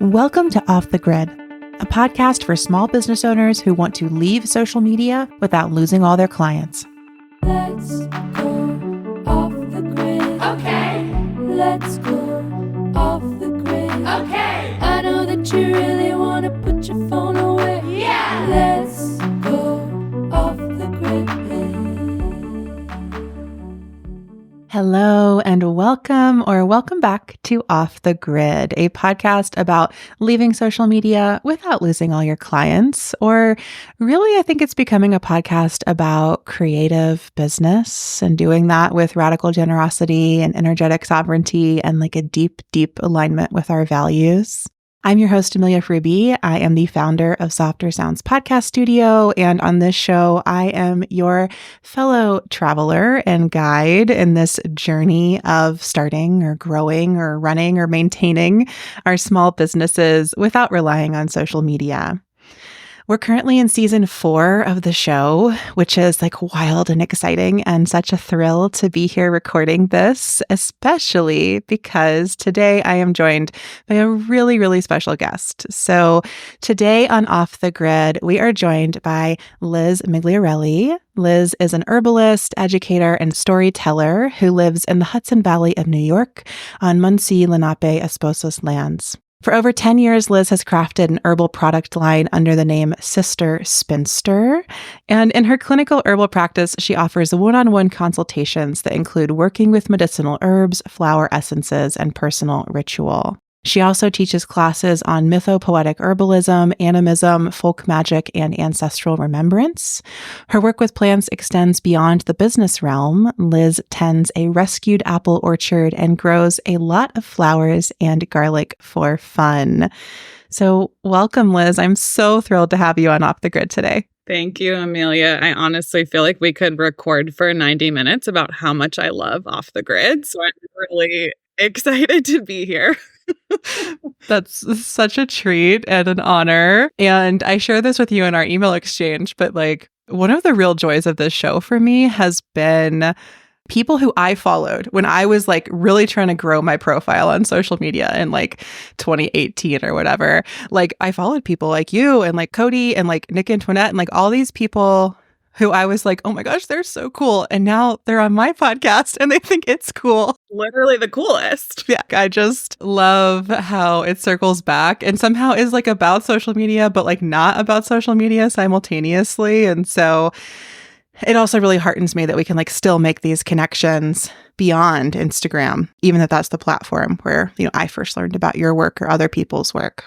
Welcome to Off the Grid, a podcast for small business owners who want to leave social media without losing all their clients. Let's go off the grid. Okay. Let's go off the grid. Okay. I know that you really want to put your phone away. Yeah. Let's go off the grid. Hello and welcome back to Off the Grid, a podcast about leaving social media without losing all your clients. Or really, I think it's becoming a podcast about creative business and doing that with radical generosity and energetic sovereignty and like a deep, deep alignment with our values. I'm your host, Amelia Fruby. I am the founder of Softer Sounds Podcast Studio. And on this show, I am your fellow traveler and guide in this journey of starting or growing or running or maintaining our small businesses without relying on social media. We're currently in season 4 of the show, which is like wild and exciting and such a thrill to be here recording this, especially because today I am joined by a really, really special guest. So today on Off the Grid, we are joined by Liz Migliorelli. Liz is an herbalist, educator, and storyteller who lives in the Hudson Valley of New York on Muncie Lenape Esposos lands. For over 10 years, Liz has crafted an herbal product line under the name Sister Spinster. And in her clinical herbal practice, she offers one-on-one consultations that include working with medicinal herbs, flower essences, and personal ritual. She also teaches classes on mythopoetic herbalism, animism, folk magic, and ancestral remembrance. Her work with plants extends beyond the business realm. Liz tends a rescued apple orchard and grows a lot of flowers and garlic for fun. So welcome, Liz. I'm so thrilled to have you on Off the Grid today. Thank you, Amelia. I honestly feel like we could record for 90 minutes about how much I love Off the Grid. So I'm really excited to be here. That's such a treat and an honor. And I share this with you in our email exchange, but like one of the real joys of this show for me has been people who I followed when I was like really trying to grow my profile on social media in like 2018 or whatever. Like I followed people like you and like Cody and like Nick Antoinette and like all these people who I was like, oh my gosh, they're so cool. And now they're on my podcast and they think it's cool. Literally the coolest. Yeah, I just love how it circles back and somehow is like about social media, but like not about social media simultaneously. And so it also really heartens me that we can like still make these connections beyond Instagram, even though that's the platform where, you know, I first learned about your work or other people's work.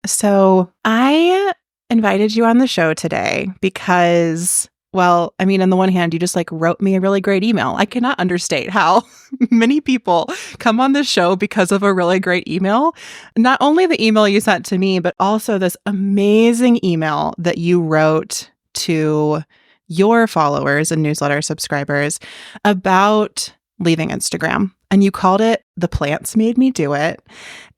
So I invited you on the show today because, well, I mean, on the one hand, you just like wrote me a really great email. I cannot understate how many people come on this show because of a really great email. Not only the email you sent to me, but also this amazing email that you wrote to your followers and newsletter subscribers about leaving Instagram. And you called it The Plants Made Me Do It.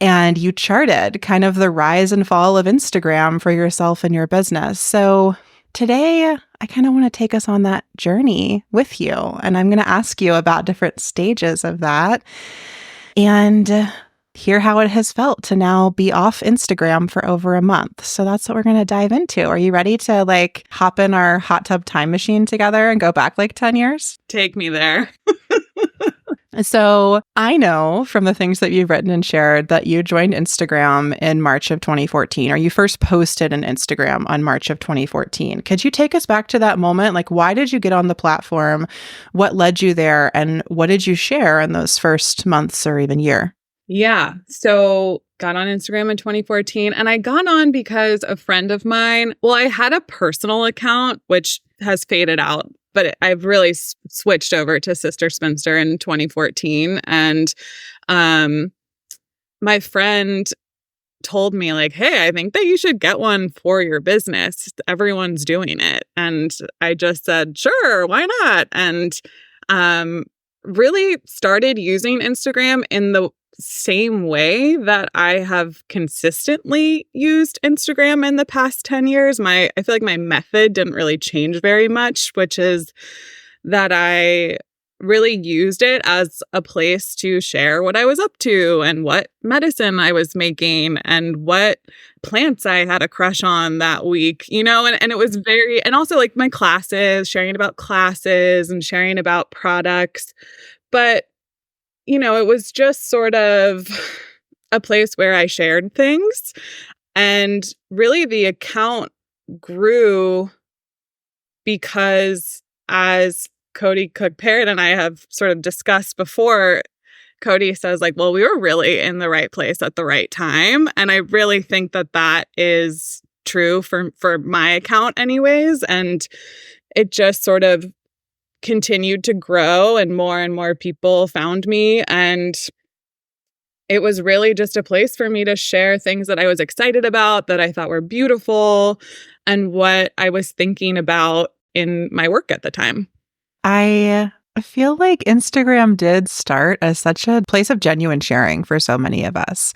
And you charted kind of the rise and fall of Instagram for yourself and your business. So today, I kind of want to take us on that journey with you. And I'm going to ask you about different stages of that and hear how it has felt to now be off Instagram for over a month. So that's what we're going to dive into. Are you ready to like hop in our hot tub time machine together and go back like 10 years? Take me there. So I know from the things that you've written and shared that you joined Instagram in March of 2014, or you first posted an Instagram on March of 2014. Could you take us back to that moment? Like, why did you get on the platform? What led you there? And what did you share in those first months or even year? Yeah. So got on Instagram in 2014 and I got on because a friend of mine, well, I had a personal account, which has faded out, but I've really switched over to Sister Spinster in 2014. And my friend told me like, hey, I think that you should get one for your business. Everyone's doing it. And I just said, sure, why not? And really started using Instagram in the same way that I have consistently used Instagram in the past 10 years. I feel like my method didn't really change very much, which is that I really used it as a place to share what I was up to and what medicine I was making and what plants I had a crush on that week, and it was and also like my classes, sharing about classes and sharing about products. But, it was just sort of a place where I shared things. And really the account grew because, as Cody Cook Parrott and I have sort of discussed before, Cody says like, well, we were really in the right place at the right time. And I really think that that is true for my account anyways. And it just sort of continued to grow and more people found me. And it was really just a place for me to share things that I was excited about, that I thought were beautiful, and what I was thinking about in my work at the time. I feel like Instagram did start as such a place of genuine sharing for so many of us.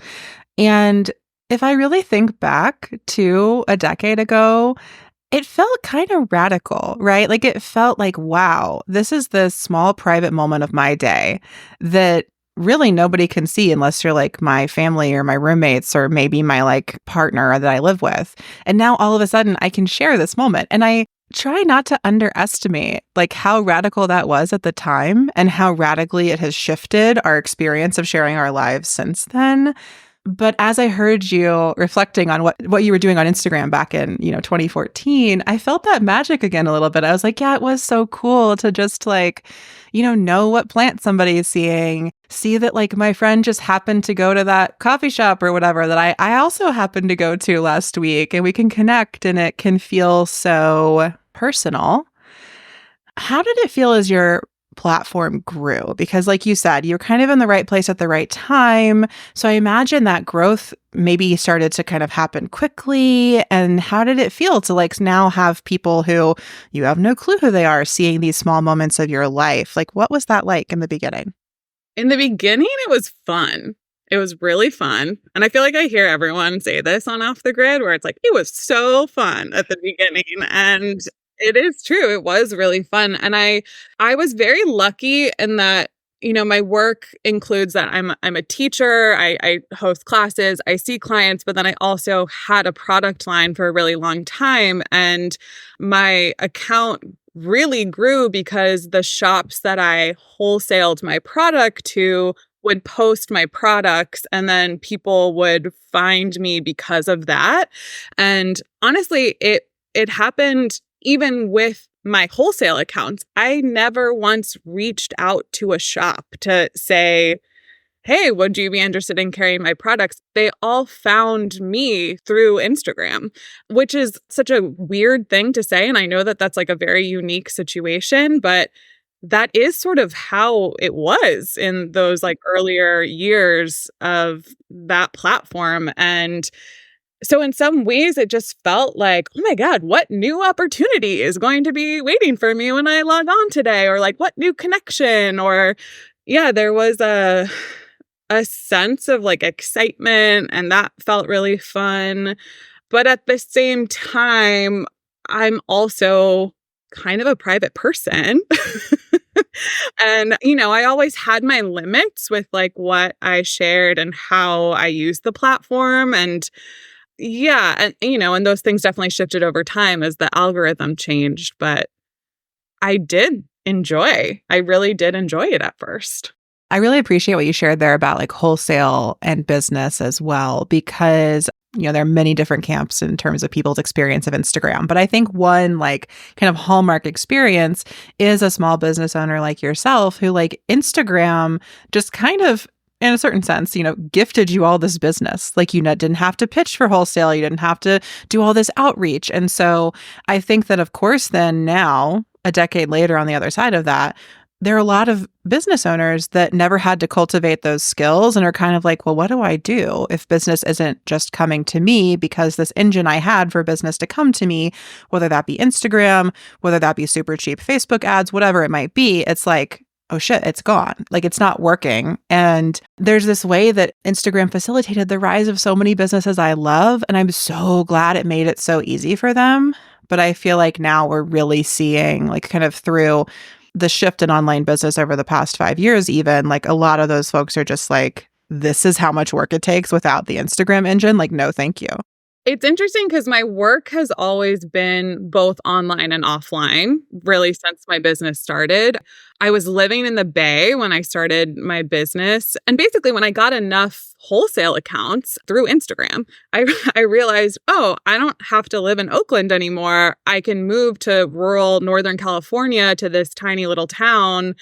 And if I really think back to a decade ago, it felt kind of radical, right? Like it felt like, wow, this is the small private moment of my day that really nobody can see unless you're like my family or my roommates or maybe my like partner that I live with. And now all of a sudden I can share this moment. And I try not to underestimate like how radical that was at the time and how radically it has shifted our experience of sharing our lives since then. But as I heard you reflecting on what you were doing on Instagram back in, 2014, I felt that magic again a little bit. I was like, yeah, it was so cool to just like, know what plant somebody is seeing, see that like my friend just happened to go to that coffee shop or whatever that I also happened to go to last week, and we can connect and it can feel so personal. How did it feel as your platform grew? Because like you said, you're kind of in the right place at the right time. So I imagine that growth maybe started to kind of happen quickly. And how did it feel to like now have people who you have no clue who they are seeing these small moments of your life? Like, what was that like in the beginning? In the beginning, it was fun. It was really fun. And I feel like I hear everyone say this on Off the Grid, where it's like, it was so fun at the beginning. And it is true. It was really fun. And I was very lucky in that, my work includes that I'm a teacher, I host classes, I see clients, but then I also had a product line for a really long time. And my account really grew because the shops that I wholesaled my product to would post my products, and then people would find me because of that. And honestly, it happened even with my wholesale accounts. I never once reached out to a shop to say, hey, would you be interested in carrying my products? They all found me through Instagram, which is such a weird thing to say. And I know that that's like a very unique situation, but that is sort of how it was in those like earlier years of that platform. And so in some ways, it just felt like, oh my God, what new opportunity is going to be waiting for me when I log on today? Or like, what new connection? Or yeah, there was a sense of like excitement, and that felt really fun. But at the same time, I'm also kind of a private person. And, I always had my limits with like what I shared and how I used the platform. And yeah, and, and those things definitely shifted over time as the algorithm changed. But I really did enjoy it at first. I really appreciate what you shared there about like wholesale and business as well, because there are many different camps in terms of people's experience of Instagram. But I think one like kind of hallmark experience is a small business owner like yourself who like Instagram just kind of, in a certain sense, gifted you all this business. Like you didn't have to pitch for wholesale. You didn't have to do all this outreach. And so I think that, of course, then now, a decade later on the other side of that, there are a lot of business owners that never had to cultivate those skills and are kind of like, well, what do I do if business isn't just coming to me? Because this engine I had for business to come to me, whether that be Instagram, whether that be super cheap Facebook ads, whatever it might be, it's like, oh shit, it's gone. Like it's not working. And there's this way that Instagram facilitated the rise of so many businesses I love. And I'm so glad it made it so easy for them. But I feel like now we're really seeing like kind of through the shift in online business over the past 5 years, even like a lot of those folks are just like, this is how much work it takes without the Instagram engine. Like, no, thank you. It's interesting because my work has always been both online and offline, really, since my business started. I was living in the Bay when I started my business. And basically, when I got enough wholesale accounts through Instagram, I realized, oh, I don't have to live in Oakland anymore. I can move to rural Northern California to this tiny little town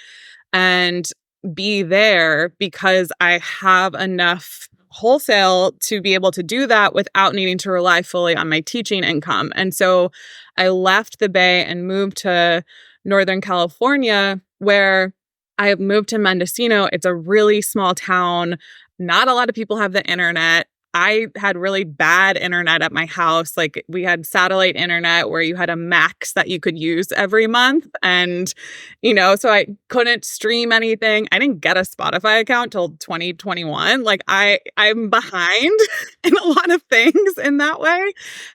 and be there because I have enough wholesale to be able to do that without needing to rely fully on my teaching income. And so I left the Bay and moved to Northern California, where I have moved to Mendocino. It's a really small town. Not a lot of people have the internet. I had really bad internet at my house. Like, we had satellite internet where you had a max that you could use every month. And, so I couldn't stream anything. I didn't get a Spotify account till 2021. Like, I'm behind in a lot of things in that way.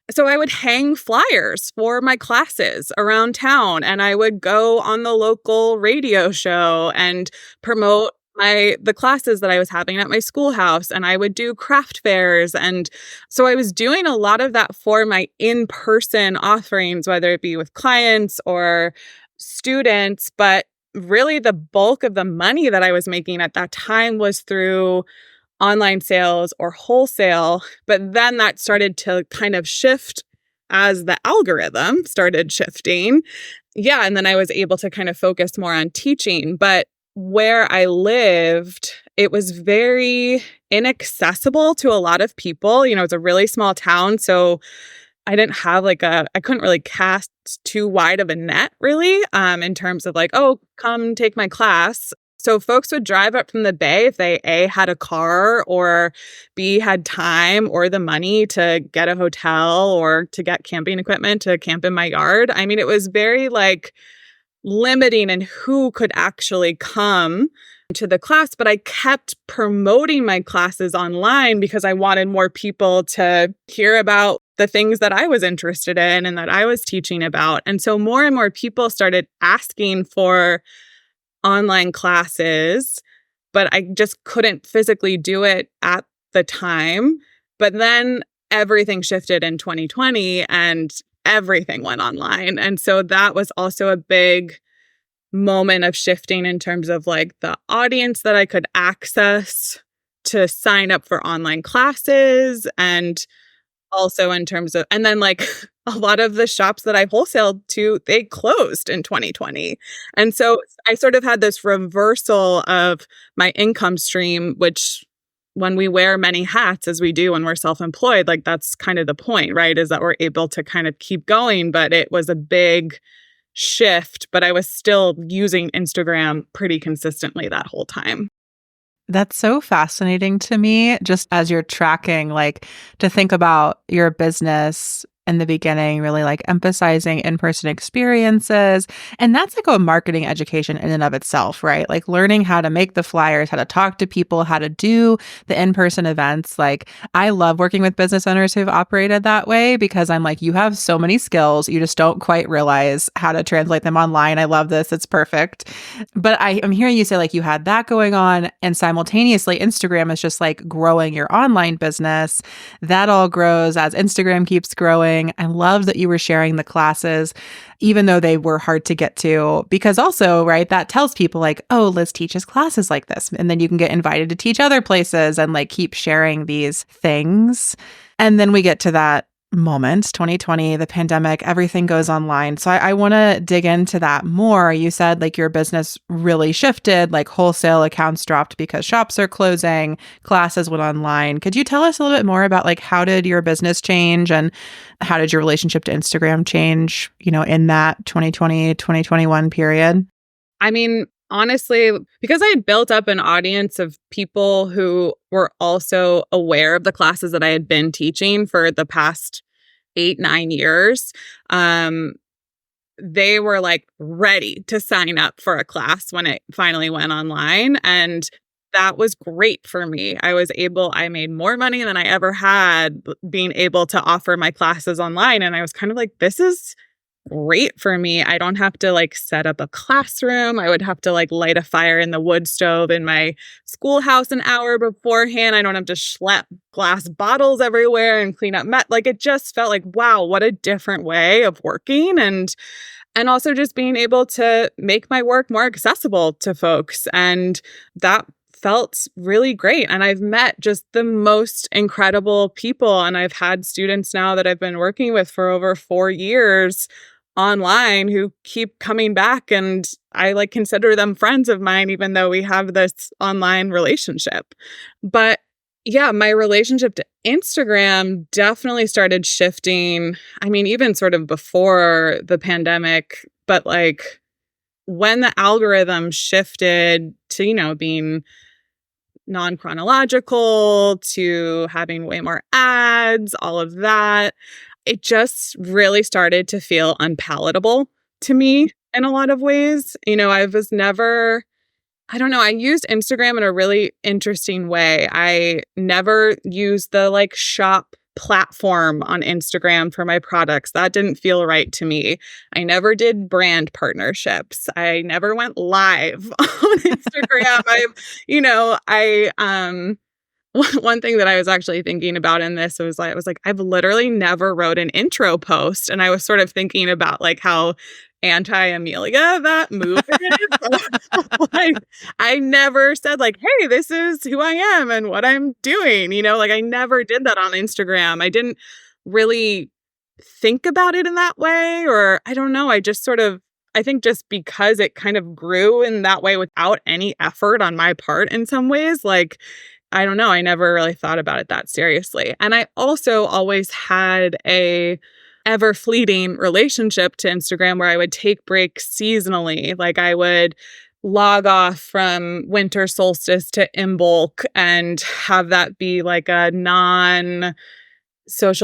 So I would hang flyers for my classes around town, and I would go on the local radio show and promote the classes that I was having at my schoolhouse, and I would do craft fairs. And so I was doing a lot of that for my in-person offerings, whether it be with clients or students. But really the bulk of the money that I was making at that time was through online sales or wholesale. But then that started to kind of shift as the algorithm started shifting. Yeah. And then I was able to kind of focus more on teaching. But where I lived, it was very inaccessible to a lot of people. It's a really small town. So I didn't have I couldn't really cast too wide of a net, really, in terms of like, oh, come take my class. So folks would drive up from the Bay if they A, had a car, or B, had time or the money to get a hotel or to get camping equipment to camp in my yard. I mean, it was very limiting in who could actually come to the class, but I kept promoting my classes online because I wanted more people to hear about the things that I was interested in and that I was teaching about. And so more and more people started asking for online classes, but I just couldn't physically do it at the time. But then everything shifted in 2020 and everything went online. And so that was also a big moment of shifting in terms of the audience that I could access to sign up for online classes, and also in terms of, and then a lot of the shops that I wholesaled to, they closed in 2020. And so I sort of had this reversal of my income stream, which when we wear many hats, as we do when we're self-employed, that's kind of the point, right? Is that we're able to kind of keep going. But it was a big shift, but I was still using Instagram pretty consistently that whole time. That's so fascinating to me, just as you're tracking, to think about your business in the beginning, really emphasizing in-person experiences. And that's a marketing education in and of itself, right? Learning how to make the flyers, how to talk to people, how to do the in-person events. I love working with business owners who've operated that way because I'm you have so many skills. You just don't quite realize how to translate them online. I love this. It's perfect. But I'm hearing you say you had that going on, and simultaneously Instagram is just growing your online business. That all grows as Instagram keeps growing. I love that you were sharing the classes, even though they were hard to get to, because also, right, that tells people oh, Liz teaches classes like this. And then you can get invited to teach other places and keep sharing these things. And then we get to that moment, 2020, the pandemic, everything goes online. So I want to dig into that more. You said your business really shifted, wholesale accounts dropped because shops are closing, classes went online. Could you tell us a little bit more about how did your business change and how did your relationship to Instagram change, in that 2020, 2021 period? I mean, honestly, because I had built up an audience of people who were also aware of the classes that I had been teaching for the past 8-9 years, they were ready to sign up for a class when it finally went online. And that was great for me. I made more money than I ever had being able to offer my classes online. And I was kind of this is great for me. I don't have to like set up a classroom. I would have to like light a fire in the wood stove in my schoolhouse an hour beforehand. I don't have to schlep glass bottles everywhere and clean up like it just felt like, wow, what a different way of working. And also just being able to make my work more accessible to folks. And that felt really great. And I've met just the most incredible people. And I've had students now that I've been working with for over 4 years online who keep coming back. And I like consider them friends of mine, even though we have this online relationship. But yeah, my relationship to Instagram definitely started shifting. I mean, even sort of before the pandemic, but like when the algorithm shifted to, being non-chronological, to having way more ads, all of that, it just really started to feel unpalatable to me in a lot of ways. I was never, I don't know, I used Instagram in a really interesting way. I never used the like shop platform on Instagram for my products. That didn't feel right to me. I never did brand partnerships. I never went live on Instagram. One thing that I was actually thinking about in this was I've literally never wrote an intro post. And I was sort of thinking about like how anti-Amelia that move is. Like, I never said like, hey, this is who I am and what I'm doing. Like I never did that on Instagram. I didn't really think about it in that way, or I don't know. I just sort of, I think just because it kind of grew in that way without any effort on my part in some ways, like, I don't know. I never really thought about it that seriously. And I also always had a ever fleeting relationship to Instagram where I would take breaks seasonally. Like I would log off from winter solstice to Imbolc and have that be like a non-social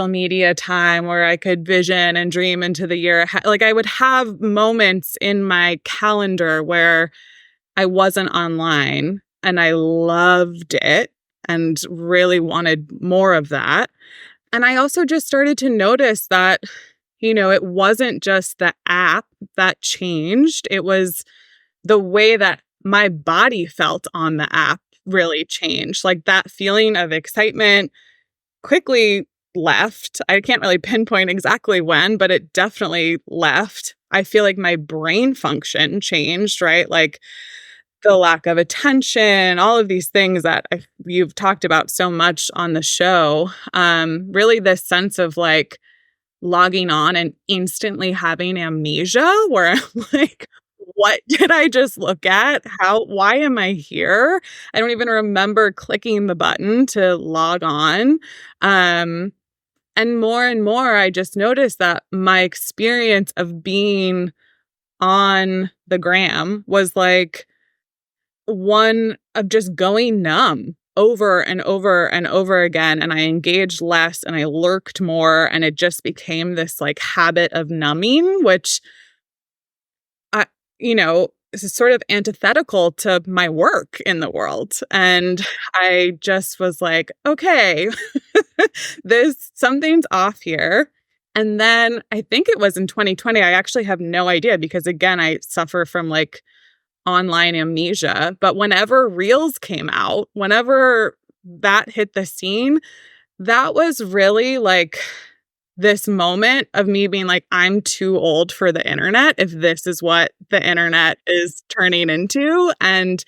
media time where I could vision and dream into the year. Like I would have moments in my calendar where I wasn't online and I loved it and really wanted more of that. And I also just started to notice that, it wasn't just the app that changed. It was the way that my body felt on the app really changed. Like that feeling of excitement quickly left. I can't really pinpoint exactly when, but it definitely left. I feel like my brain function changed, right? Like the lack of attention, all of these things that you've talked about so much on the show. Really this sense of like logging on and instantly having amnesia where I'm like, what did I just look at? Why am I here? I don't even remember clicking the button to log on. And more, I just noticed that my experience of being on the gram was like one of just going numb over and over and over again. And I engaged less and I lurked more. And it just became this like habit of numbing, which is sort of antithetical to my work in the world. And I just was like, okay, something's off here. And then I think it was in 2020, I actually have no idea because again, I suffer from like online amnesia. But whenever Reels came out, whenever that hit the scene, that was really like this moment of me being like, I'm too old for the internet if this is what the internet is turning into. And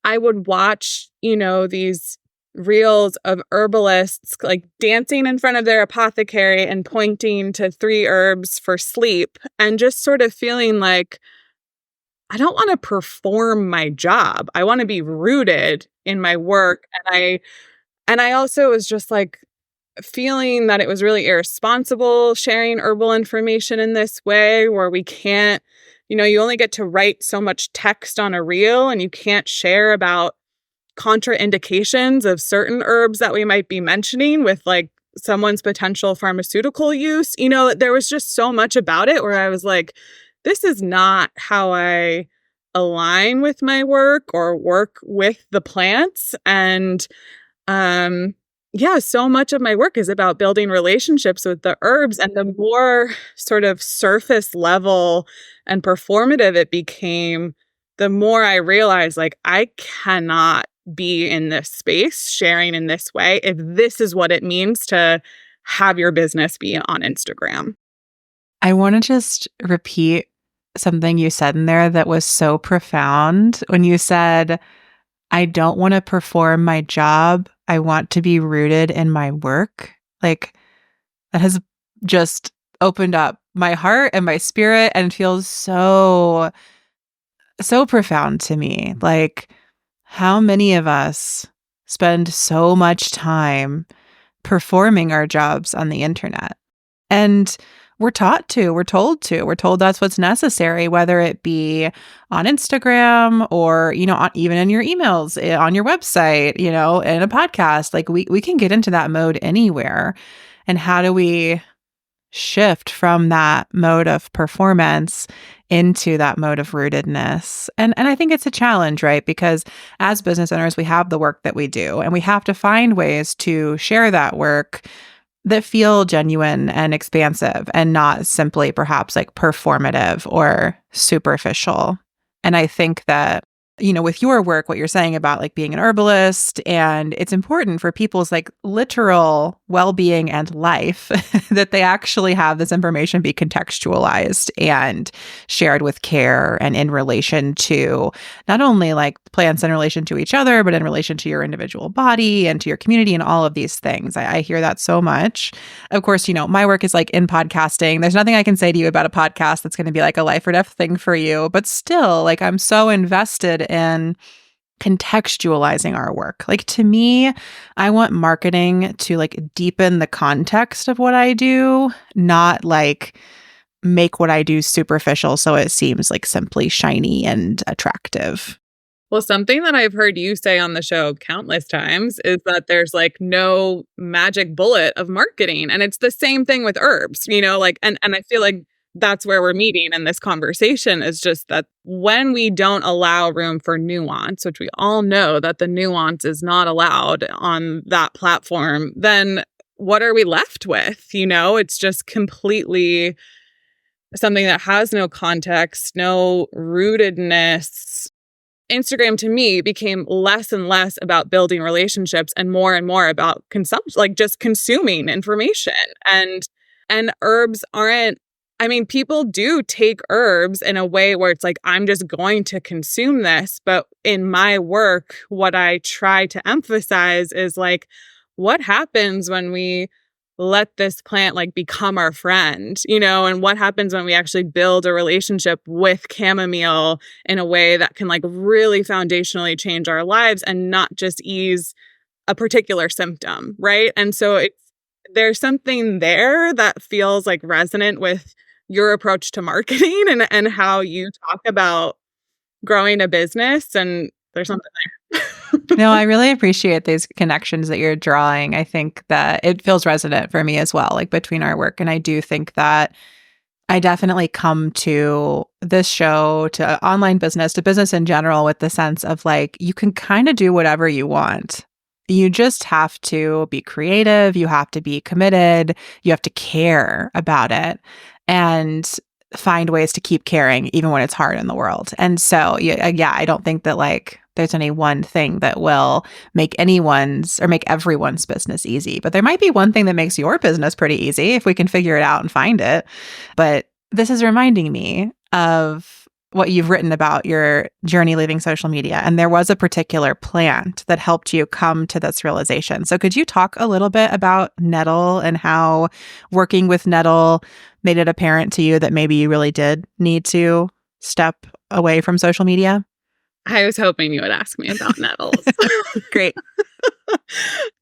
I would watch, these reels of herbalists like dancing in front of their apothecary and pointing to 3 herbs for sleep and just sort of feeling like, I don't want to perform my job. I want to be rooted in my work. And I also was just like, feeling that it was really irresponsible sharing herbal information in this way where we can't, you only get to write so much text on a reel and you can't share about contraindications of certain herbs that we might be mentioning with like someone's potential pharmaceutical use. There was just so much about it where I was like, this is not how I align with my work or work with the plants. And yeah, so much of my work is about building relationships with the herbs. And the more sort of surface level and performative it became, the more I realized like I cannot be in this space sharing in this way if this is what it means to have your business be on Instagram. I want to just repeat something you said in there that was so profound when you said, I don't want to perform my job. I want to be rooted in my work. Like, that has just opened up my heart and my spirit and feels so, so profound to me. Like, how many of us spend so much time performing our jobs on the internet? And we're taught to, we're told to, we're told that's what's necessary, whether it be on Instagram or, even in your emails, on your website, in a podcast. Like we can get into that mode anywhere. And how do we shift from that mode of performance into that mode of rootedness? And I think it's a challenge, right? Because as business owners, we have the work that we do, and we have to find ways to share that work that feel genuine and expansive and not simply perhaps like performative or superficial. And I think that, with your work, what you're saying about like being an herbalist, and it's important for people's like literal well-being and life that they actually have this information be contextualized and shared with care and in relation to not only like plants in relation to each other, but in relation to your individual body and to your community and all of these things. I hear that so much. Of course, my work is like in podcasting. There's nothing I can say to you about a podcast that's going to be like a life or death thing for you, but still, like I'm so invested in contextualizing our work. Like to me, I want marketing to like deepen the context of what I do, not like make what I do superficial so it seems like simply shiny and attractive. Well, something that I've heard you say on the show countless times is that there's like no magic bullet of marketing. And it's the same thing with herbs, like, and I feel like that's where we're meeting in this conversation, is just that when we don't allow room for nuance, which we all know that the nuance is not allowed on that platform, then what are we left with? It's just completely something that has no context, no rootedness. Instagram to me became less and less about building relationships and more about consumption, like just consuming information. And herbs aren't, people do take herbs in a way where it's like, I'm just going to consume this. But in my work, what I try to emphasize is like, what happens when we let this plant like become our friend, and what happens when we actually build a relationship with chamomile in a way that can like really foundationally change our lives and not just ease a particular symptom, right? And so there's something there that feels like resonant with your approach to marketing and how you talk about growing a business, and there's something there. No, I really appreciate these connections that you're drawing. I think that it feels resonant for me as well, like between our work. And I do think that I definitely come to this show, to online business, to business in general, with the sense of like, you can kind of do whatever you want. You just have to be creative. You have to be committed. You have to care about it and find ways to keep caring even when it's hard in the world. And so, yeah, I don't think that like there's any one thing that will make everyone's business easy. But there might be one thing that makes your business pretty easy if we can figure it out and find it. But this is reminding me of what you've written about your journey leaving social media. And there was a particular plant that helped you come to this realization. So could you talk a little bit about nettle and how working with nettle made it apparent to you that maybe you really did need to step away from social media? I was hoping you would ask me about nettles. Great.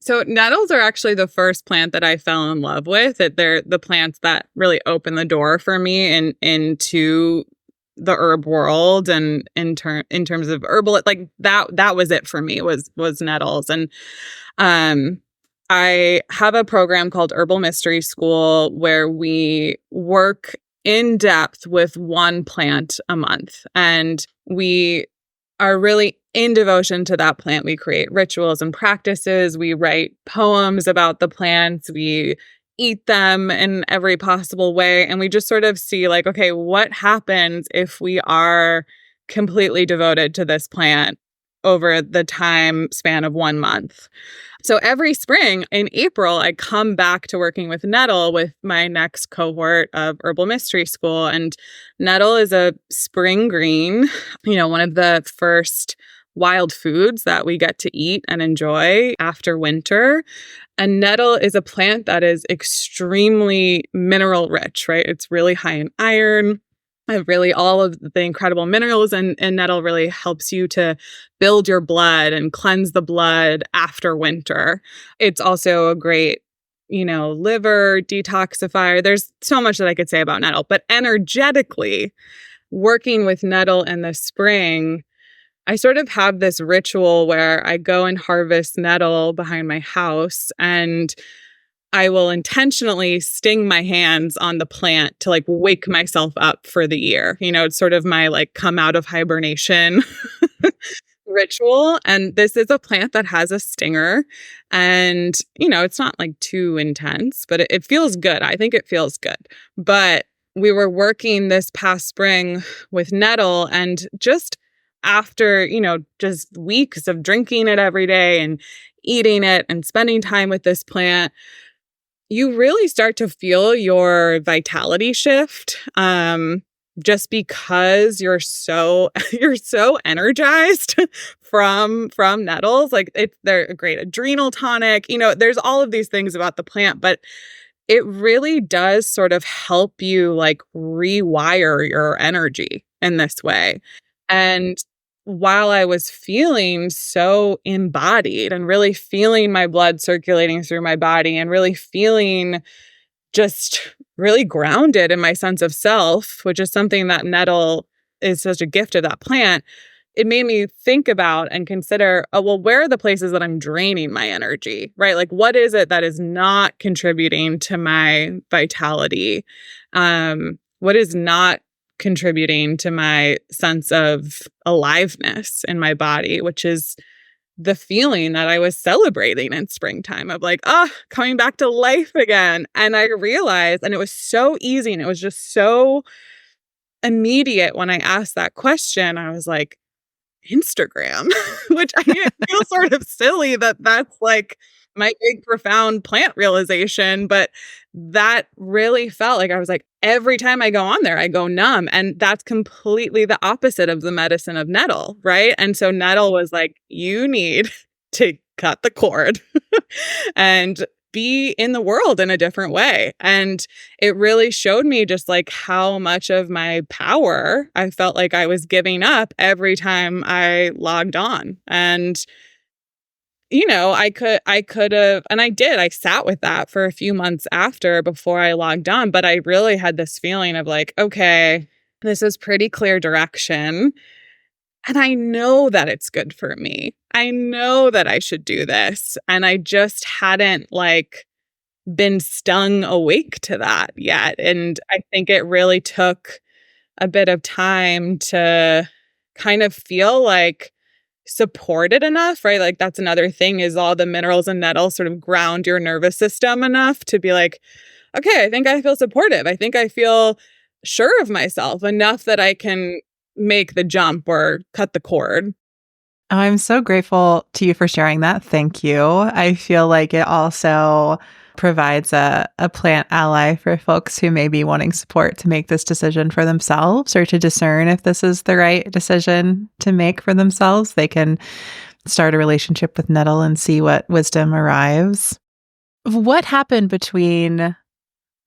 So nettles are actually the first plant that I fell in love with. They're the plants that really opened the door for me into the herb world, and in terms of herbal, like that was it for me, was nettles. And I have a program called Herbal Mystery School where we work in depth with one plant a month, and we are really in devotion to that plant. We create rituals and practices. We write poems about the plants. We eat them in every possible way. And we just sort of see like, okay, what happens if we are completely devoted to this plant over the time span of 1 month? So every spring in April, I come back to working with nettle with my next cohort of Herbal Mystery School. And nettle is a spring green, one of the first wild foods that we get to eat and enjoy after winter. And nettle is a plant that is extremely mineral rich, right? It's really high in iron. Really, all of the incredible minerals, and nettle really helps you to build your blood and cleanse the blood after winter. It's also a great, liver detoxifier. There's so much that I could say about nettle, but energetically, working with nettle in the spring, I sort of have this ritual where I go and harvest nettle behind my house, and I will intentionally sting my hands on the plant to like wake myself up for the year. It's sort of my like come out of hibernation ritual. And this is a plant that has a stinger. And, it's not like too intense, but it feels good. I think it feels good. But we were working this past spring with nettle, and just after, just weeks of drinking it every day and eating it and spending time with this plant, you really start to feel your vitality shift, just because you're so energized from nettles. Like they're a great adrenal tonic. There's all of these things about the plant, but it really does sort of help you like rewire your energy in this way. And while I was feeling so embodied and really feeling my blood circulating through my body and really feeling just really grounded in my sense of self, which is something that nettle is such a gift of that plant, it made me think about and consider, oh, well, where are the places that I'm draining my energy, right? Like, what is it that is not contributing to my vitality? What is not contributing to my sense of aliveness in my body, which is the feeling that I was celebrating in springtime of like, coming back to life again. And I realized, and it was so easy and it was just so immediate when I asked that question, I was like, Instagram, which I mean, it feels sort of silly that that's like my big profound plant realization, but that really felt like I was like, every time I go on there, I go numb. And that's completely the opposite of the medicine of nettle, right? And so nettle was like, you need to cut the cord and be in the world in a different way. And it really showed me just like how much of my power I felt like I was giving up every time I logged on. And I could have, and I did, I sat with that for a few months before I logged on, but I really had this feeling of like, okay, this is pretty clear direction. And I know that it's good for me. I know that I should do this. And I just hadn't like been stung awake to that yet. And I think it really took a bit of time to kind of feel like supported enough, right? Like that's another thing is all the minerals and nettles sort of ground your nervous system enough to be like, okay, I think I feel supportive. I think I feel sure of myself enough that I can make the jump or cut the cord. I'm so grateful to you for sharing that. Thank you. I feel like it also provides a plant ally for folks who may be wanting support to make this decision for themselves or to discern if this is the right decision to make for themselves. They can start a relationship with nettle and see what wisdom arrives. What happened between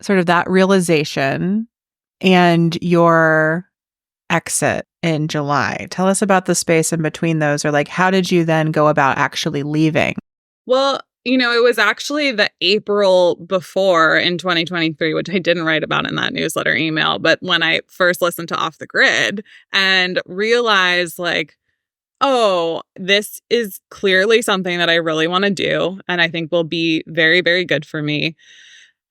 sort of that realization and your exit in July? Tell us about the space in between those, or like, how did you then go about actually leaving? Well, it was actually the April before in 2023, which I didn't write about in that newsletter email, but when I first listened to Off the Grid and realized like, oh, this is clearly something that I really want to do and I think will be very, very good for me.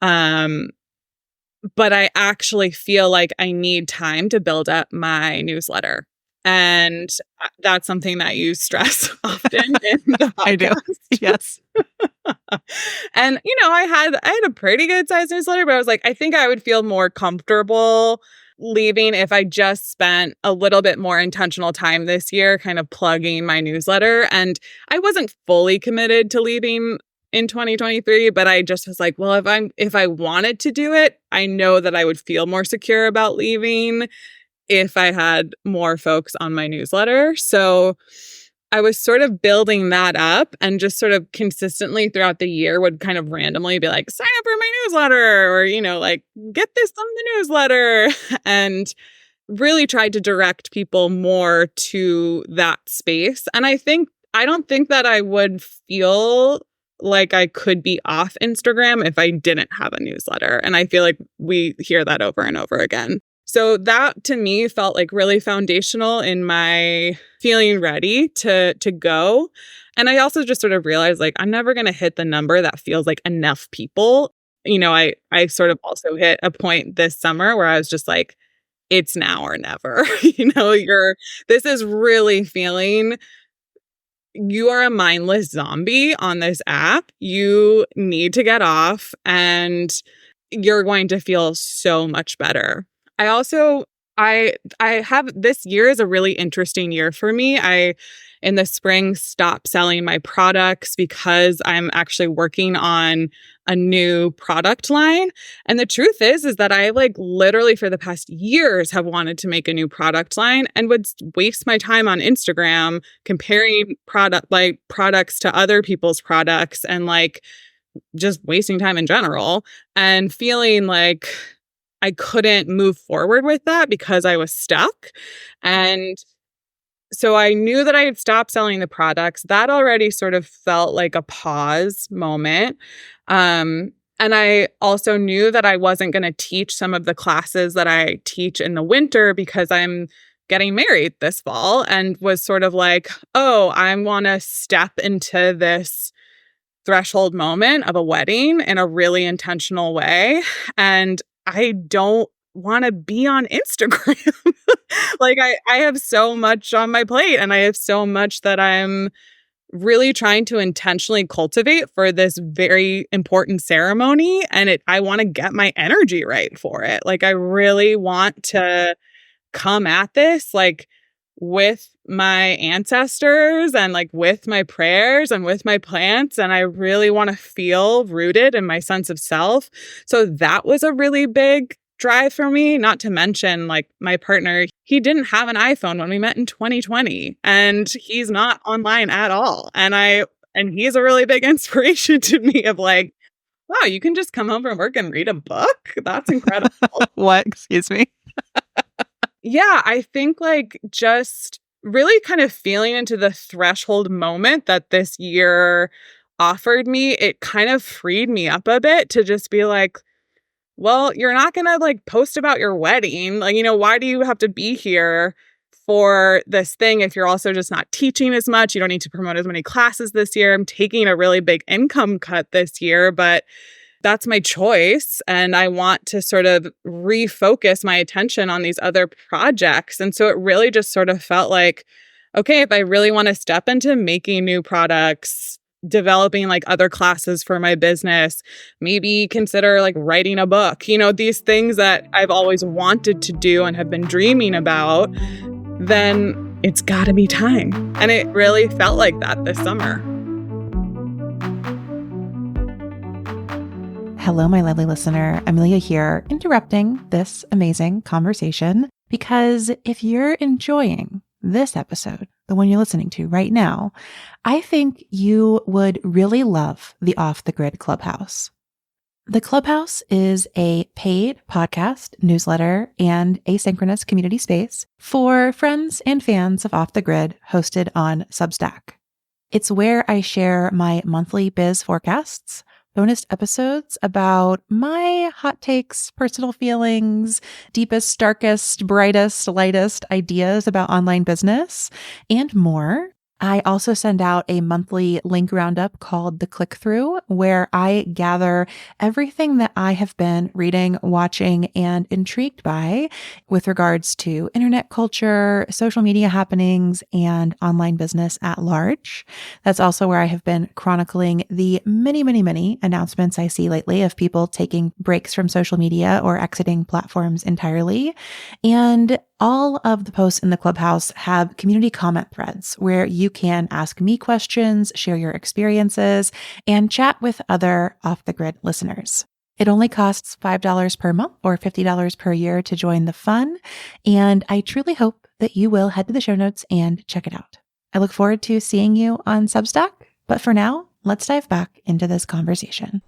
But I actually feel like I need time to build up my newsletter. And that's something that you stress often in the podcast. I do. Yes. And, I had a pretty good sized newsletter, but I was like, I think I would feel more comfortable leaving if I just spent a little bit more intentional time this year kind of plugging my newsletter. And I wasn't fully committed to leaving in 2023, but I just was like, well, if I wanted to do it, I know that I would feel more secure about leaving if I had more folks on my newsletter. So I was sort of building that up and just sort of consistently throughout the year would kind of randomly be like, sign up for my newsletter, or, like, get this on the newsletter, and really tried to direct people more to that space. And I don't think that I would feel like I could be off Instagram if I didn't have a newsletter. And I feel like we hear that over and over again. So that to me felt like really foundational in my feeling ready to go. And I also just sort of realized like I'm never going to hit the number that feels like enough people. I sort of also hit a point this summer where I was just like, it's now or never. This is really feeling you are a mindless zombie on this app. You need to get off and you're going to feel so much better. I also, I have, this year is a really interesting year for me. I, in the spring, stopped selling my products because I'm actually working on a new product line. And the truth is that I literally for the past years have wanted to make a new product line and would waste my time on Instagram comparing products to other people's products and just wasting time in general and feeling like I couldn't move forward with that because I was stuck. And so I knew that I had stopped selling the products. That already sort of felt like a pause moment. And I also knew that I wasn't going to teach some of the classes that I teach in the winter because I'm getting married this fall, and was sort of like, oh, I want to step into this threshold moment of a wedding in a really intentional way. And I don't want to be on Instagram. I have so much on my plate and I have so much that I'm really trying to intentionally cultivate for this very important ceremony. And I want to get my energy right for it. I really want to come at this with my ancestors and with my prayers and with my plants. And I really want to feel rooted in my sense of self. So that was a really big drive for me, not to mention my partner, he didn't have an iPhone when we met in 2020 and he's not online at all. And he's a really big inspiration to me of wow, you can just come home from work and read a book. That's incredible. What? Excuse me. Yeah, I think just really kind of feeling into the threshold moment that this year offered me, it kind of freed me up a bit to just be well, you're not going to post about your wedding. Why do you have to be here for this thing if you're also just not teaching as much? You don't need to promote as many classes this year. I'm taking a really big income cut this year, but that's my choice. And I want to sort of refocus my attention on these other projects. And so it really just sort of felt like, okay, if I really want to step into making new products, developing other classes for my business, maybe consider writing a book, these things that I've always wanted to do and have been dreaming about, then it's got to be time. And it really felt like that this summer. Hello, my lovely listener. Amelia here, interrupting this amazing conversation because if you're enjoying this episode, the one you're listening to right now, I think you would really love the Off the Grid Clubhouse. The Clubhouse is a paid podcast, newsletter, and asynchronous community space for friends and fans of Off the Grid hosted on Substack. It's where I share my monthly biz forecasts, bonus episodes about my hot takes, personal feelings, deepest, darkest, brightest, lightest ideas about online business, and more. I also send out a monthly link roundup called The Click Through, where I gather everything that I have been reading, watching, and intrigued by with regards to internet culture, social media happenings, and online business at large. That's also where I have been chronicling the many announcements I see lately of people taking breaks from social media or exiting platforms entirely. And all of the posts in the Clubhouse have community comment threads where you can ask me questions, share your experiences, and chat with other Off the Grid listeners. It only costs $5 per month or $50 per year to join the fun, and I truly hope that you will head to the show notes and check it out. I look forward to seeing you on Substack, but for now, let's dive back into this conversation.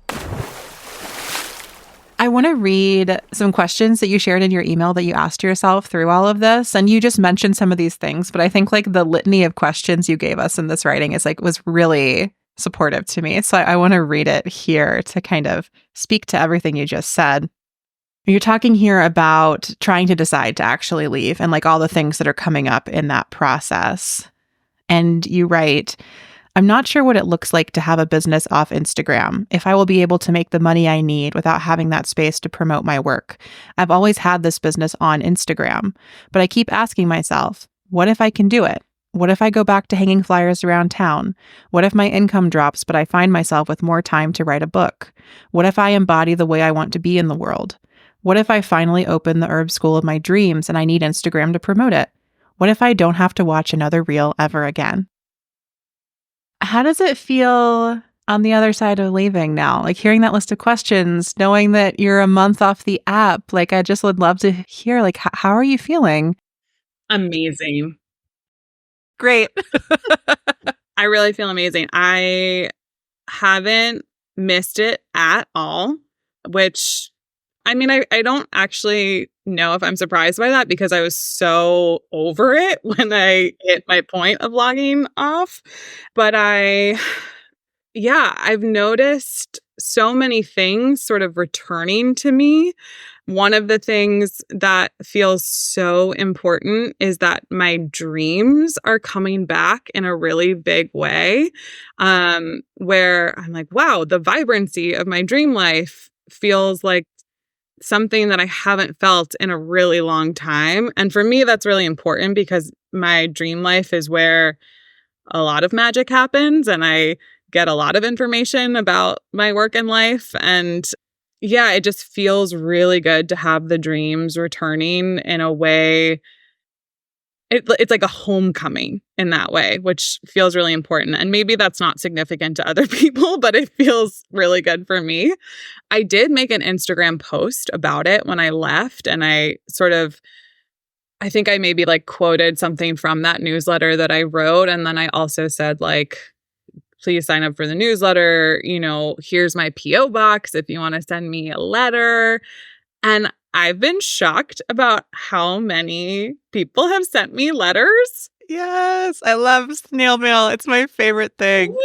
I want to read some questions that you shared in your email that you asked yourself through all of this. And you just mentioned some of these things, but I think like the litany of questions you gave us in this writing was really supportive to me. So I want to read it here to kind of speak to everything you just said. You're talking here about trying to decide to actually leave and like all the things that are coming up in that process. And you write, I'm not sure what it looks like to have a business off Instagram, if I will be able to make the money I need without having that space to promote my work. I've always had this business on Instagram, but I keep asking myself, what if I can do it? What if I go back to hanging flyers around town? What if my income drops, but I find myself with more time to write a book? What if I embody the way I want to be in the world? What if I finally open the herb school of my dreams and I need Instagram to promote it? What if I don't have to watch another reel ever again? How does it feel on the other side of leaving now? Like hearing that list of questions, knowing that you're a month off the app, like I just would love to hear, like, how are you feeling? Amazing. Great. I really feel amazing. I haven't missed it at all, which I mean, I don't actually know if I'm surprised by that because I was so over it when I hit my point of logging off. But I've noticed so many things sort of returning to me. One of the things that feels so important is that my dreams are coming back in a really big way, where I'm like, wow, the vibrancy of my dream life feels like something that I haven't felt in a really long time. And for me, that's really important because my dream life is where a lot of magic happens and I get a lot of information about my work and life. And yeah, it just feels really good to have the dreams returning in a way. It's like a homecoming in that way, which feels really important. And maybe that's not significant to other people, but it feels really good for me. I did make an Instagram post about it when I left. And I think I maybe like quoted something from that newsletter that I wrote. And then I also said like, please sign up for the newsletter. You know, here's my PO box if you want to send me a letter. And I've been shocked about how many people have sent me letters. Yes, I love snail mail. It's my favorite thing.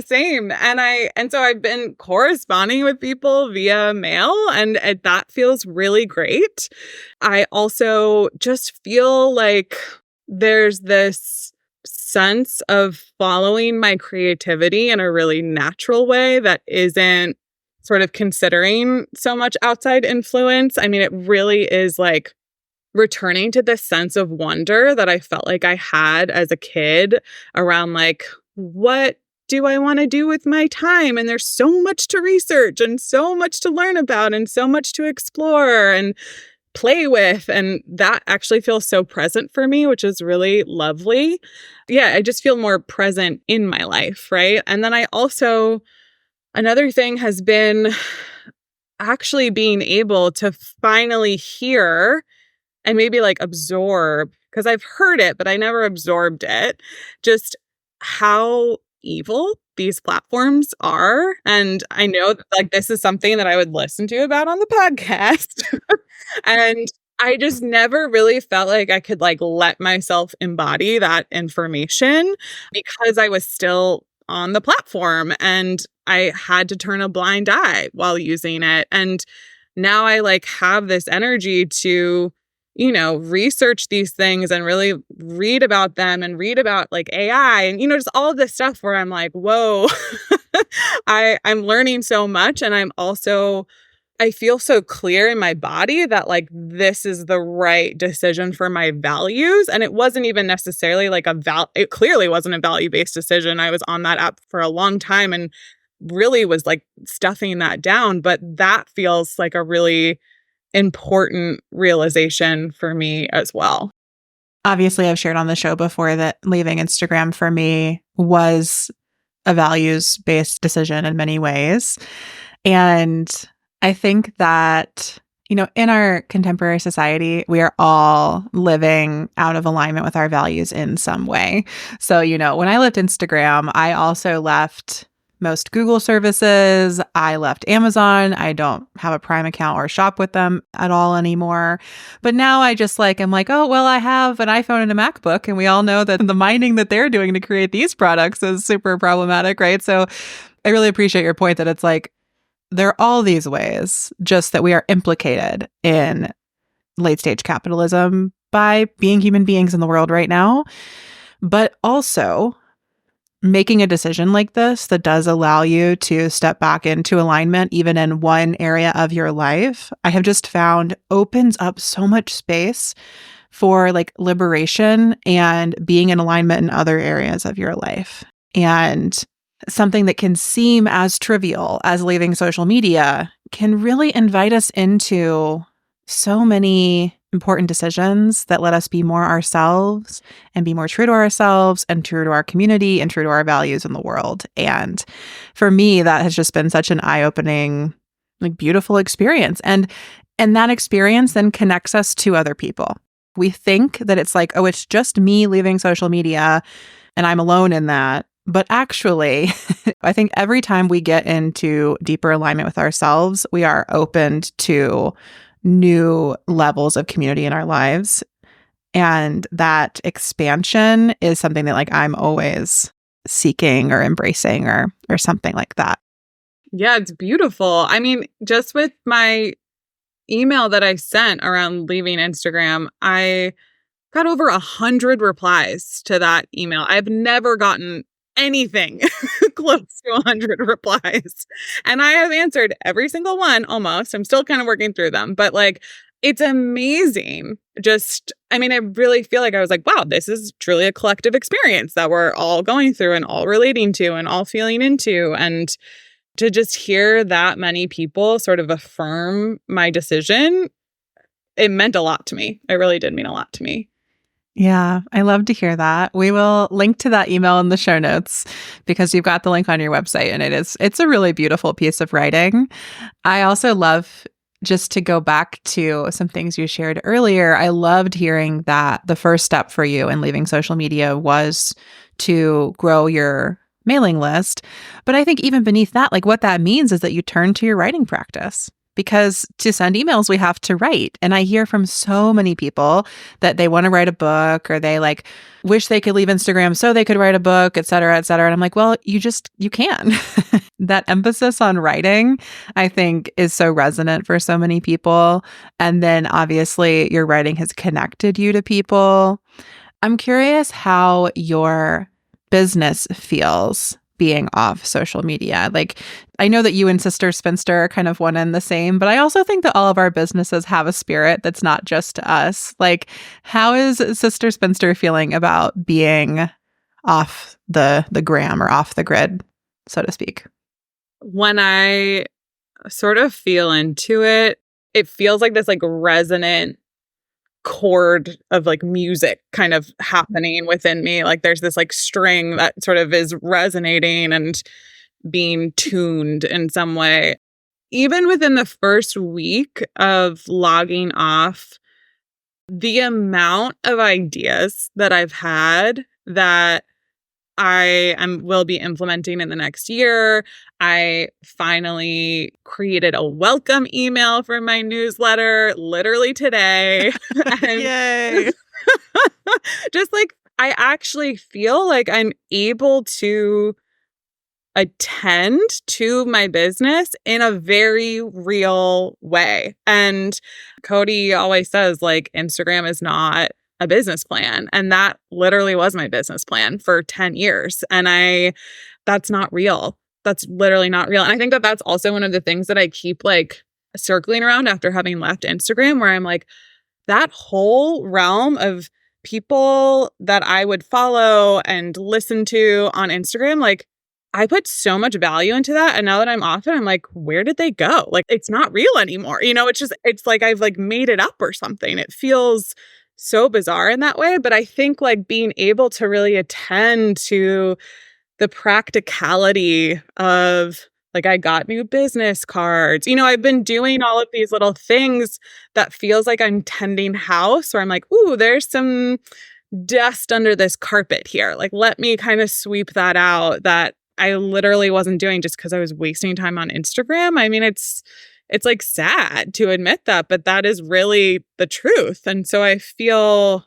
Same. And so I've been corresponding with people via mail and that feels really great. I also just feel like there's this sense of following my creativity in a really natural way that isn't sort of considering so much outside influence. I mean, it really is like returning to this sense of wonder that I felt like I had as a kid around like, what do I want to do with my time? And there's so much to research and so much to learn about and so much to explore and play with. And that actually feels so present for me, which is really lovely. Yeah, I just feel more present in my life, right? And then another thing has been actually being able to finally hear and maybe like absorb, because I've heard it, but I never absorbed it, just how evil these platforms are. And I know that like this is something that I would listen to about on the podcast. And I just never really felt like I could like let myself embody that information because I was still on the platform and I had to turn a blind eye while using it. And now I like have this energy to research these things and really read about them and read about like AI and, just all of this stuff where I'm like, whoa, I'm learning so much. And I feel so clear in my body that like, this is the right decision for my values. And it wasn't even necessarily like it clearly wasn't a value-based decision. I was on that app for a long time and really was like stuffing that down. But that feels like a really important realization for me as well. Obviously, I've shared on the show before that leaving Instagram for me was a values-based decision in many ways. And I think that, in our contemporary society, we are all living out of alignment with our values in some way. So, when I left Instagram, I also left most Google services. I left Amazon. I don't have a Prime account or shop with them at all anymore. But now I'm like, oh, well, I have an iPhone and a MacBook. And we all know that the mining that they're doing to create these products is super problematic, right? So I really appreciate your point that it's like, there are all these ways, just that we are implicated in late stage capitalism by being human beings in the world right now. But also, making a decision like this that does allow you to step back into alignment, even in one area of your life, I have just found opens up so much space for like liberation and being in alignment in other areas of your life. And something that can seem as trivial as leaving social media can really invite us into so many important decisions that let us be more ourselves and be more true to ourselves and true to our community and true to our values in the world. And for me, that has just been such an eye-opening, like beautiful experience. And that experience then connects us to other people. We think that it's like, oh, it's just me leaving social media and I'm alone in that. But actually, I think every time we get into deeper alignment with ourselves, we are opened to new levels of community in our lives. And that expansion is something that like I'm always seeking or embracing or something like that. Yeah, it's beautiful. I mean, just with my email that I sent around leaving Instagram, I got over 100 replies to that email. I've never gotten anything close to 100 replies. And I have answered every single one almost. I'm still kind of working through them, but like, it's amazing. I really feel like I was like, wow, this is truly a collective experience that we're all going through and all relating to and all feeling into. And to just hear that many people sort of affirm my decision, it meant a lot to me. It really did mean a lot to me. Yeah, I love to hear that. We will link to that email in the show notes because you've got the link on your website and it's a really beautiful piece of writing. I also love, just to go back to some things you shared earlier, I loved hearing that the first step for you in leaving social media was to grow your mailing list. But I think even beneath that, like what that means is that you turn to your writing practice. Because to send emails, we have to write. And I hear from so many people that they want to write a book or they like wish they could leave Instagram so they could write a book, et cetera, et cetera. And I'm like, well, you can. That emphasis on writing, I think, is so resonant for so many people. And then obviously your writing has connected you to people. I'm curious how your business feels being off social media. Like, I know that you and Sister Spinster are kind of one and the same, but I also think that all of our businesses have a spirit that's not just us. Like, how is Sister Spinster feeling about being off the gram or off the grid, so to speak? When I sort of feel into it, it feels like this like resonant chord of like music kind of happening within me. Like there's this like string that sort of is resonating and being tuned in some way. Even within the first week of logging off, the amount of ideas that I've had that will be implementing in the next year. I finally created a welcome email for my newsletter literally today. Yay! Just like, I actually feel like I'm able to attend to my business in a very real way. And Cody always says, like, Instagram is not a business plan. And that literally was my business plan for 10 years. And that's not real. That's literally not real. And I think that that's also one of the things that I keep like circling around after having left Instagram, where I'm like, that whole realm of people that I would follow and listen to on Instagram, like, I put so much value into that. And now that I'm off it, I'm like, where did they go? Like, it's not real anymore. It's like I've like made it up or something. It feels so bizarre in that way. But I think like being able to really attend to the practicality of, like, I got new business cards. I've been doing all of these little things that feels like I'm tending house, where I'm like, ooh, there's some dust under this carpet here. Like, let me kind of sweep that out, that I literally wasn't doing just because I was wasting time on Instagram. I mean, it's like sad to admit that, but that is really the truth. And so I feel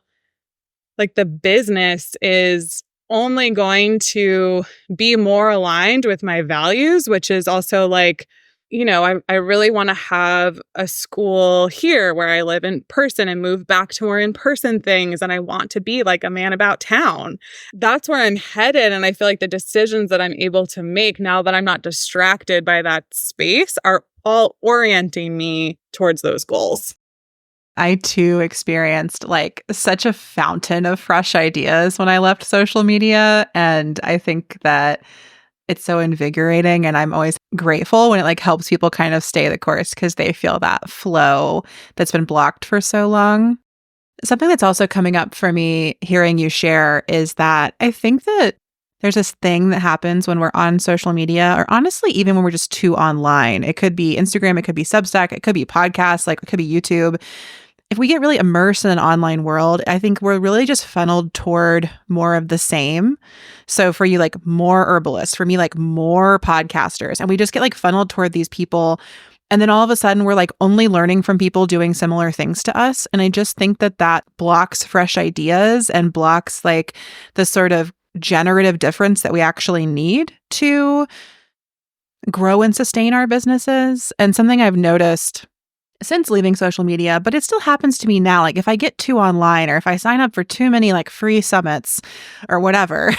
like the business is only going to be more aligned with my values, which is also like, I really want to have a school here where I live in person and move back to more in-person things. And I want to be like a man about town. That's where I'm headed. And I feel like the decisions that I'm able to make now that I'm not distracted by that space are all orienting me towards those goals. I too experienced like such a fountain of fresh ideas when I left social media. And I think that it's so invigorating, and I'm always grateful when it like helps people kind of stay the course because they feel that flow that's been blocked for so long. Something that's also coming up for me hearing you share is that I think that there's this thing that happens when we're on social media, or honestly, even when we're just too online. It could be Instagram, it could be Substack, it could be podcasts, like it could be YouTube. If we get really immersed in an online world, I think we're really just funneled toward more of the same. So for you, like more herbalists, for me, like more podcasters, and we just get like funneled toward these people. And then all of a sudden we're like only learning from people doing similar things to us. And I just think that that blocks fresh ideas and blocks like the sort of generative difference that we actually need to grow and sustain our businesses. And something I've noticed since leaving social media, but it still happens to me now. Like if I get too online, or if I sign up for too many like free summits or whatever,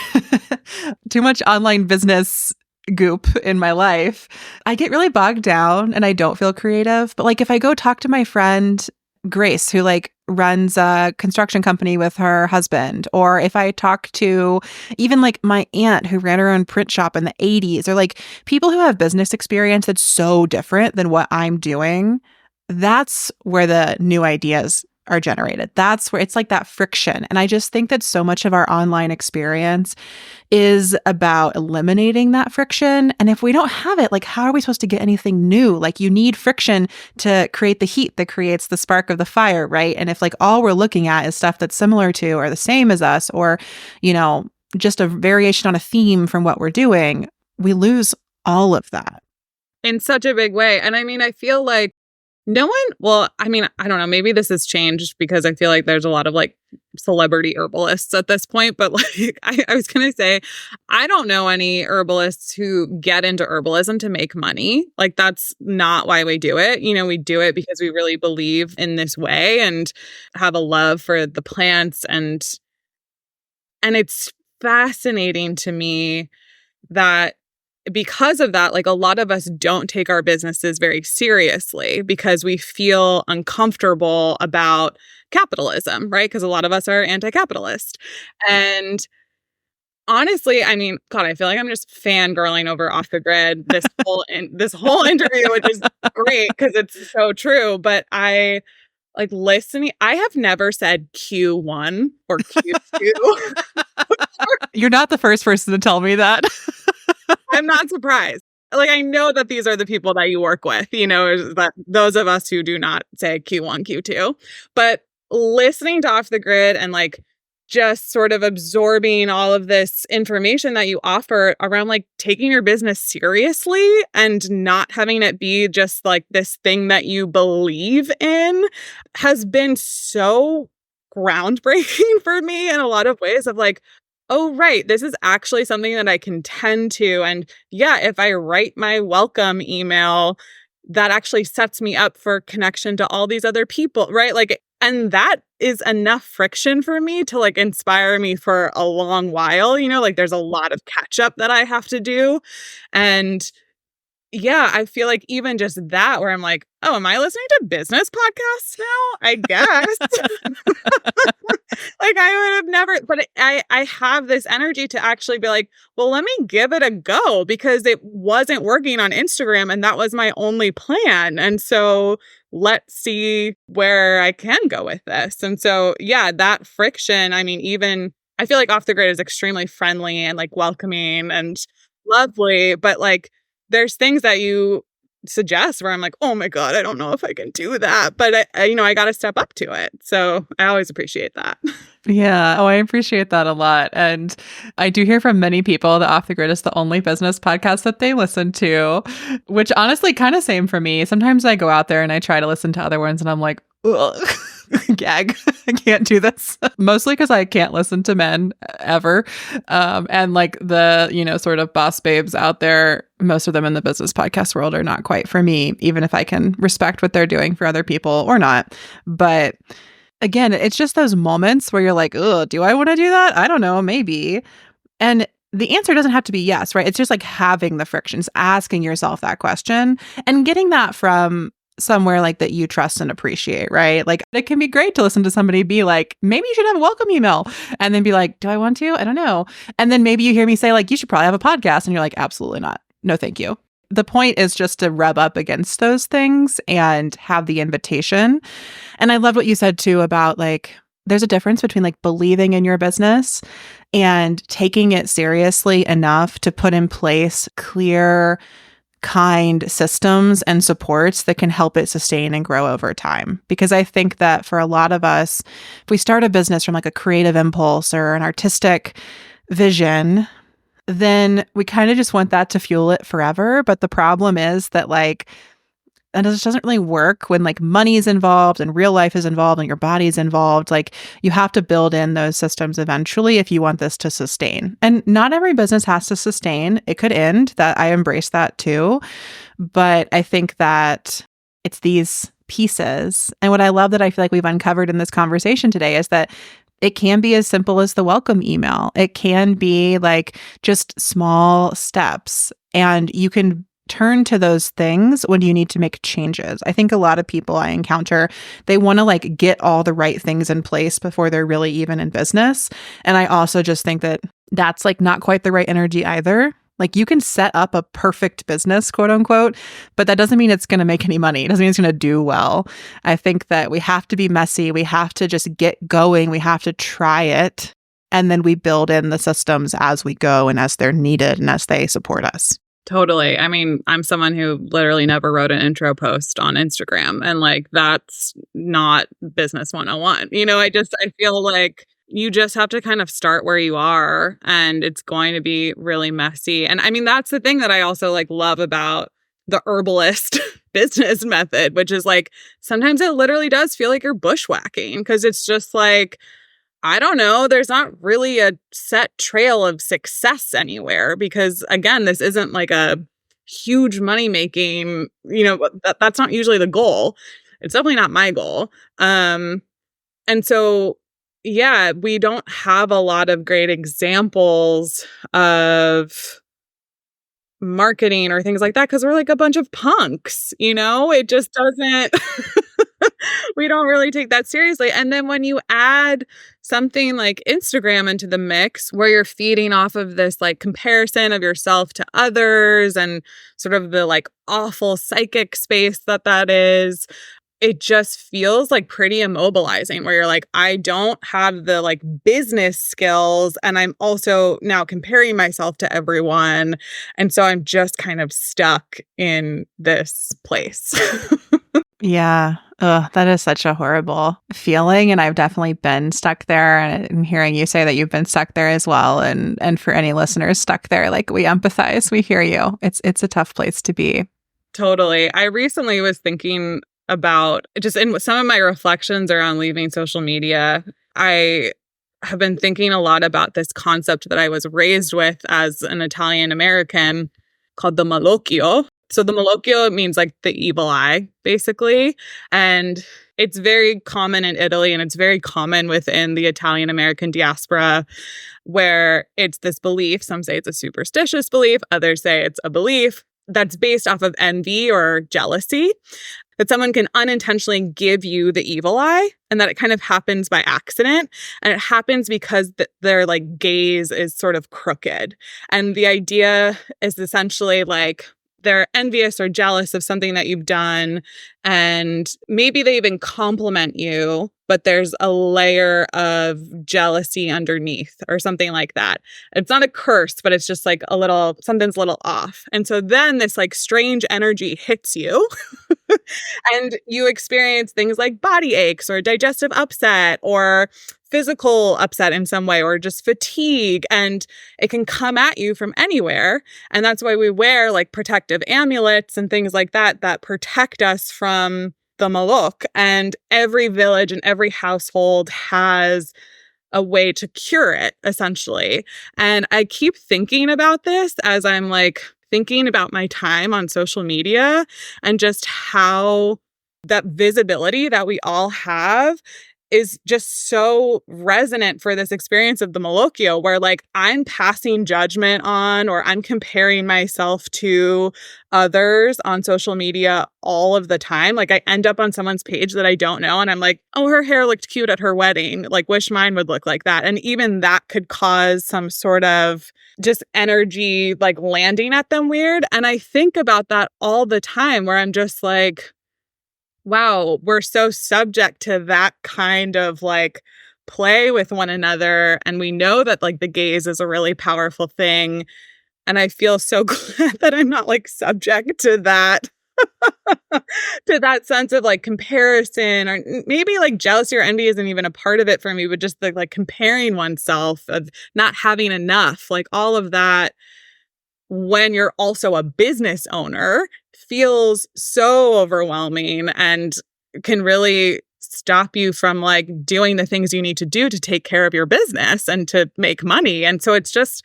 too much online business goop in my life, I get really bogged down and I don't feel creative. But like if I go talk to my friend Grace, who like runs a construction company with her husband, or if I talk to even like my aunt who ran her own print shop in the 80s, or like people who have business experience that's so different than what I'm doing, that's where the new ideas are generated. That's where it's like that friction. And I just think that so much of our online experience is about eliminating that friction. And if we don't have it, like how are we supposed to get anything new? Like you need friction to create the heat that creates the spark of the fire, right? And if like all we're looking at is stuff that's similar to or the same as us, or, just a variation on a theme from what we're doing, we lose all of that. In such a big way. And I mean, I feel like I don't know, maybe this has changed because I feel like there's a lot of like celebrity herbalists at this point, but like I was going to say, I don't know any herbalists who get into herbalism to make money. Like that's not why we do it. We do it because we really believe in this way and have a love for the plants. And it's fascinating to me that because of that, like a lot of us don't take our businesses very seriously because we feel uncomfortable about capitalism, right? Because a lot of us are anti-capitalist. And honestly, I mean, God, I feel like I'm just fangirling over Off the Grid this whole interview, which is great because it's so true. But I like listening. I have never said Q1 or Q2. You're not the first person to tell me that. I'm not surprised. Like, I know that these are the people that you work with, that those of us who do not say Q1, Q2. But listening to Off the Grid and like just sort of absorbing all of this information that you offer around like taking your business seriously and not having it be just like this thing that you believe in has been so groundbreaking for me in a lot of ways of like, oh, right, this is actually something that I can tend to. And yeah, if I write my welcome email, that actually sets me up for connection to all these other people, right? Like, and that is enough friction for me to like inspire me for a long while, like there's a lot of catch up that I have to do. And yeah, I feel like even just that where I'm like, oh, am I listening to business podcasts now? I guess. Like I would have never, but I have this energy to actually be like, well, let me give it a go because it wasn't working on Instagram and that was my only plan. And so let's see where I can go with this. And so, yeah, that friction, I mean, even I feel like Off the Grid is extremely friendly and like welcoming and lovely, but like there's things that you suggest where I'm like, oh my God, I don't know if I can do that. But I got to step up to it. So I always appreciate that. Yeah. Oh, I appreciate that a lot. And I do hear from many people that Off the Grid is the only business podcast that they listen to, which honestly kind of same for me. Sometimes I go out there and I try to listen to other ones and I'm like, ugh. Gag. I can't do this. Mostly because I can't listen to men ever. And like the, sort of boss babes out there, most of them in the business podcast world are not quite for me, even if I can respect what they're doing for other people or not. But again, it's just those moments where you're like, oh, do I want to do that? I don't know, maybe. And the answer doesn't have to be yes, right? It's just like having the frictions, asking yourself that question and getting that from somewhere like that you trust and appreciate, right? Like it can be great to listen to somebody be like, maybe you should have a welcome email, and then be like, do I want to? I don't know. And then maybe you hear me say like, you should probably have a podcast, and you're like, absolutely not. No, thank you. The point is just to rub up against those things and have the invitation. And I love what you said too about like, there's a difference between like believing in your business and taking it seriously enough to put in place clear, kind systems and supports that can help it sustain and grow over time. Because I think that for a lot of us, if we start a business from like a creative impulse or an artistic vision, then we kind of just want that to fuel it forever. But the problem is that like, and it just doesn't really work when like money is involved and real life is involved and your body is involved. Like you have to build in those systems eventually if you want this to sustain. And not every business has to sustain. It could end. That I embrace that too. But I think that it's these pieces. And what I love that I feel like we've uncovered in this conversation today is that it can be as simple as the welcome email. It can be like just small steps, and you can turn to those things when you need to make changes. I think a lot of people I encounter, they want to like get all the right things in place before they're really even in business. And I also just think that that's like not quite the right energy either. Like you can set up a perfect business, quote unquote, but that doesn't mean it's going to make any money. It doesn't mean it's going to do well. I think that we have to be messy. We have to just get going. We have to try it. And then we build in the systems as we go and as they're needed and as they support us. Totally. I mean, I'm someone who literally never wrote an intro post on Instagram. And like, that's not business 101. I feel like you just have to kind of start where you are, and it's going to be really messy. And I mean, that's the thing that I also like love about the herbalist business method, which is like, sometimes it literally does feel like you're bushwhacking because it's just like, I don't know, there's not really a set trail of success anywhere because, again, this isn't like a huge money making, that's not usually the goal. It's definitely not my goal. And so, yeah, we don't have a lot of great examples of marketing or things like that because we're like a bunch of punks, it just doesn't, we don't really take that seriously. And then when you add something like Instagram into the mix where you're feeding off of this like comparison of yourself to others and sort of the like awful psychic space that is, it just feels like pretty immobilizing where you're like, I don't have the like business skills and I'm also now comparing myself to everyone. And so I'm just kind of stuck in this place. Yeah. Ugh, that is such a horrible feeling. And I've definitely been stuck there. And I'm hearing you say that you've been stuck there as well. And for any listeners stuck there, like we empathize, we hear you. It's a tough place to be. Totally. I recently was thinking about just in some of my reflections around leaving social media, I have been thinking a lot about this concept that I was raised with as an Italian American called the malocchio. So the malocchio means like the evil eye, basically. And it's very common in Italy, and it's very common within the Italian American diaspora, where it's this belief. Some say it's a superstitious belief. Others say it's a belief that's based off of envy or jealousy, that someone can unintentionally give you the evil eye, and that it kind of happens by accident. And it happens because their like gaze is sort of crooked. And the idea is essentially like they're envious or jealous of something that you've done. And maybe they even compliment you, but there's a layer of jealousy underneath or something like that. It's not a curse, but it's just like something's a little off. And so then this like strange energy hits you and you experience things like body aches or digestive upset or physical upset in some way, or just fatigue, and it can come at you from anywhere. And that's why we wear like protective amulets and things like that protect us from the malok. And every village and every household has a way to cure it, essentially. And I keep thinking about this as I'm like thinking about my time on social media and just how that visibility that we all have is just so resonant for this experience of the malocchio, where like I'm passing judgment on, or I'm comparing myself to others on social media all of the time. Like I end up on someone's page that I don't know, and I'm like, oh, her hair looked cute at her wedding. Like, wish mine would look like that. And even that could cause some sort of just energy like landing at them weird. And I think about that all the time, where I'm just like, wow, we're so subject to that kind of like play with one another. And we know that like the gaze is a really powerful thing. And I feel so glad that I'm not like subject to that, to that sense of like comparison, or maybe like jealousy or envy isn't even a part of it for me, but just the like comparing oneself, of not having enough, like all of that. When you're also a business owner, feels so overwhelming and can really stop you from like doing the things you need to do to take care of your business and to make money. And so it's just,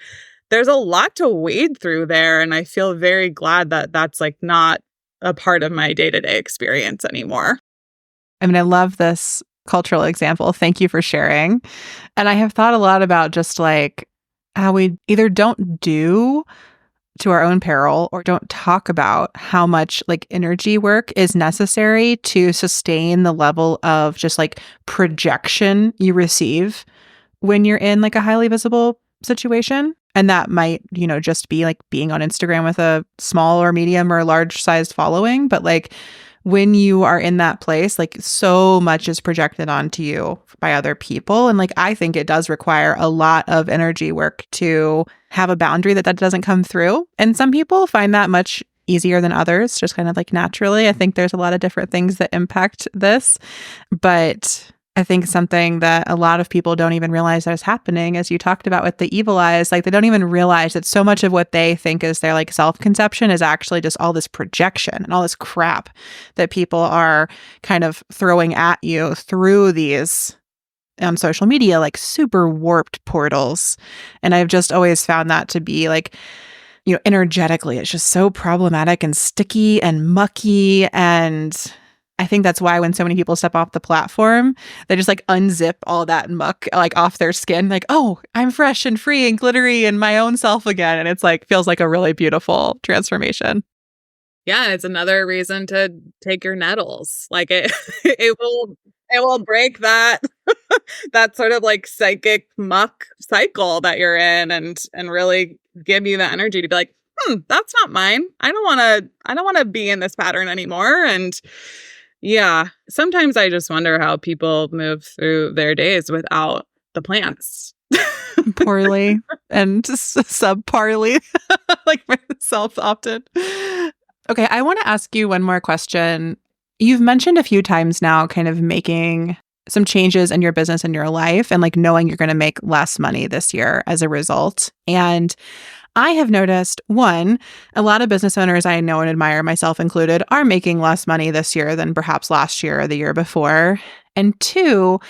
there's a lot to wade through there. And I feel very glad that that's like not a part of my day-to-day experience anymore. I mean, I love this cultural example. Thank you for sharing. And I have thought a lot about just like how we either don't do to our own peril, or don't talk about how much like energy work is necessary to sustain the level of just like projection you receive when you're in like a highly visible situation. And that might, just be like being on Instagram with a small or medium or large sized following. But like when you are in that place, like so much is projected onto you by other people. And like, I think it does require a lot of energy work to have a boundary that doesn't come through. And some people find that much easier than others, just kind of like naturally. I think there's a lot of different things that impact this. But I think something that a lot of people don't even realize that is happening, as you talked about with the evil eyes, like they don't even realize that so much of what they think is their like self-conception is actually just all this projection and all this crap that people are kind of throwing at you through these social media, like super warped portals. And I've just always found that to be like, energetically, it's just so problematic and sticky and mucky. And I think that's why when so many people step off the platform, they just like unzip all that muck like off their skin, like, oh, I'm fresh and free and glittery and my own self again. And it's like, feels like a really beautiful transformation. Yeah, it's another reason to take your nettles. Like it will break that that sort of like psychic muck cycle that you're in, and really give you the energy to be like, that's not mine. I don't want to be in this pattern anymore. And yeah, sometimes I just wonder how people move through their days without the plants. Poorly and subparly, like myself often. Okay, I want to ask you one more question. You've mentioned a few times now kind of making some changes in your business and your life, and like knowing you're going to make less money this year as a result. And I have noticed, one, a lot of business owners I know and admire, myself included, are making less money this year than perhaps last year or the year before. And two,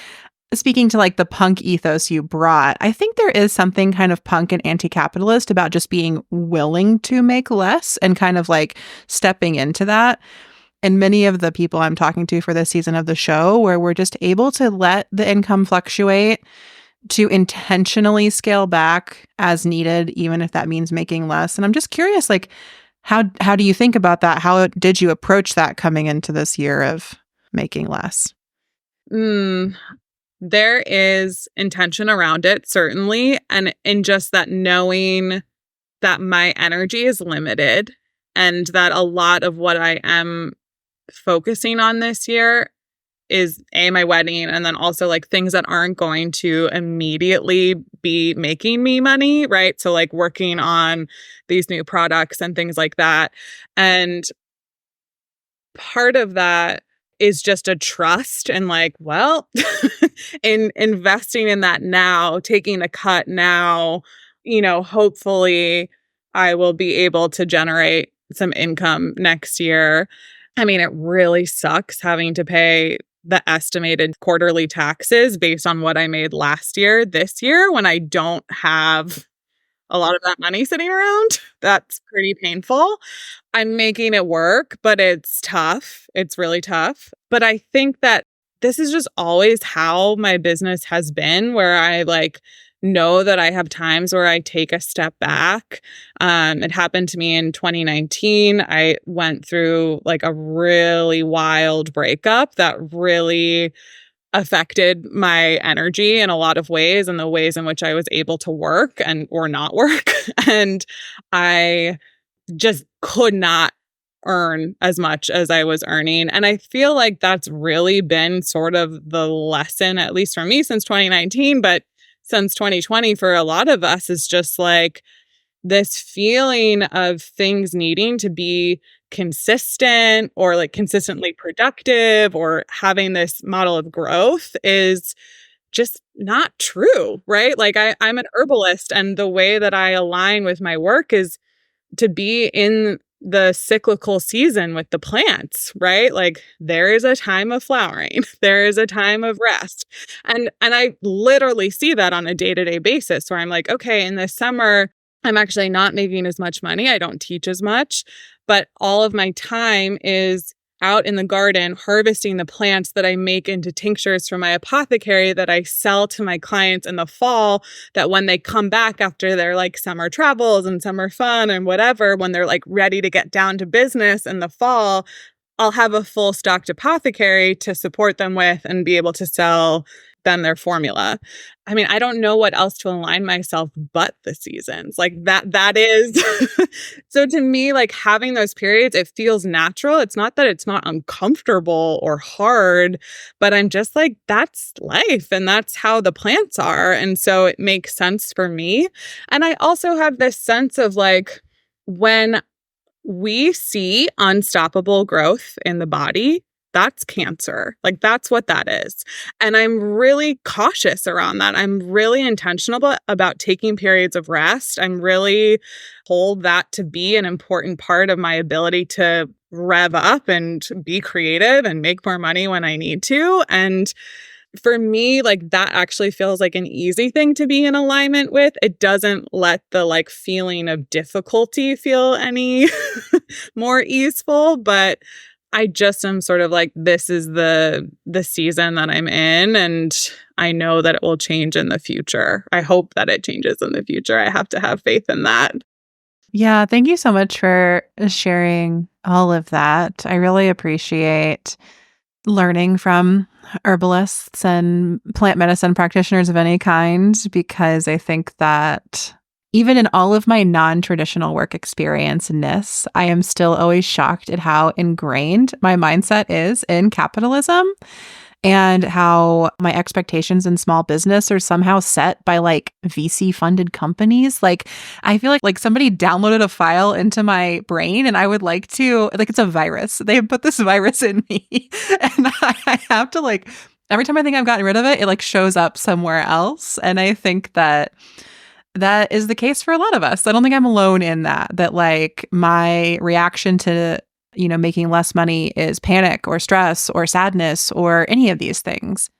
speaking to like the punk ethos you brought, I think there is something kind of punk and anti-capitalist about just being willing to make less and kind of like stepping into that. And many of the people I'm talking to for this season of the show, where we're just able to let the income fluctuate, to intentionally scale back as needed, even if that means making less. And I'm just curious, like, how do you think about that? How did you approach that coming into this year of making less? There is intention around it, certainly. And in just that knowing that my energy is limited and that a lot of what I am focusing on this year is my wedding, and then also like things that aren't going to immediately be making me money, right? So like working on these new products and things like that. And part of that is just a trust and like, well, in investing in that now, taking a cut now, hopefully I will be able to generate some income next year. I mean, it really sucks having to pay the estimated quarterly taxes based on what I made last year, this year, when I don't have a lot of that money sitting around. That's pretty painful. I'm making it work, but it's tough. It's really tough. But I think that this is just always how my business has been, where I like know that I have times where I take a step back. It happened to me in 2019. I went through like a really wild breakup that really affected my energy in a lot of ways and the ways in which I was able to work and or not work. And I just could not earn as much as I was earning. And I feel like that's really been sort of the lesson, at least for me, since 2019, but since 2020 for a lot of us, is just like this feeling of things needing to be consistent or like consistently productive or having this model of growth is just not true, right? Like I'm an herbalist, and the way that I align with my work is to be in the cyclical season with the plants, right? Like there is a time of flowering, there is a time of rest. And I literally see that on a day-to-day basis where I'm like, okay, in the summer, I'm actually not making as much money. I don't teach as much, but all of my time is out in the garden harvesting the plants that I make into tinctures for my apothecary that I sell to my clients in the fall, that when they come back after their like summer travels and summer fun and whatever, when they're like ready to get down to business in the fall, I'll have a full stocked apothecary to support them with and be able to sell them their formula. I mean, I don't know what else to align myself but the seasons. Like that is so to me, like having those periods, it feels natural. It's not that it's not uncomfortable or hard, but I'm just like, that's life and that's how the plants are. And so it makes sense for me. And I also have this sense of like, when we see unstoppable growth in the body, that's cancer. Like that's what that is. And I'm really cautious around that. I'm really intentional about taking periods of rest. I'm really hold that to be an important part of my ability to rev up and be creative and make more money when I need to. And for me, like that actually feels like an easy thing to be in alignment with. It doesn't let the like feeling of difficulty feel any more easeful, but I just am sort of like, this is the season that I'm in, and I know that it will change in the future. I hope that it changes in the future. I have to have faith in that. Yeah, thank you so much for sharing all of that. I really appreciate learning from herbalists and plant medicine practitioners of any kind, because I think that even in all of my non-traditional work experience-ness, I am still always shocked at how ingrained my mindset is in capitalism and how my expectations in small business are somehow set by like VC-funded companies. Like I feel like somebody downloaded a file into my brain and I would like to, like it's a virus. They put this virus in me and I have to like, every time I think I've gotten rid of it, it like shows up somewhere else. And I think that is the case for a lot of us. I don't think I'm alone in that like my reaction to, making less money is panic or stress or sadness or any of these things.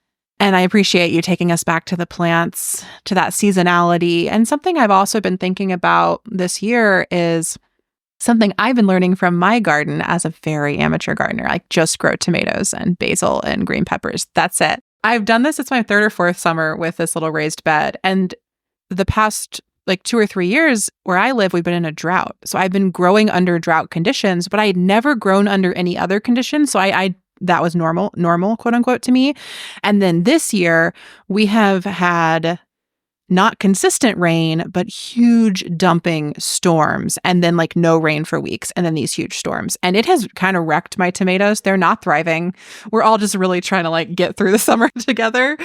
And I appreciate you taking us back to the plants, to that seasonality. And something I've also been thinking about this year is something I've been learning from my garden as a very amateur gardener. I just grow tomatoes and basil and green peppers. That's it. I've done this. It's my third or fourth summer with this little raised bed. And the past like 2 or 3 years where I live, we've been in a drought. So I've been growing under drought conditions, but I had never grown under any other conditions. So I that was normal, quote unquote, to me. And then this year we have had not consistent rain, but huge dumping storms, and then like no rain for weeks, and then these huge storms. And it has kind of wrecked my tomatoes. They're not thriving. We're all just really trying to like get through the summer together.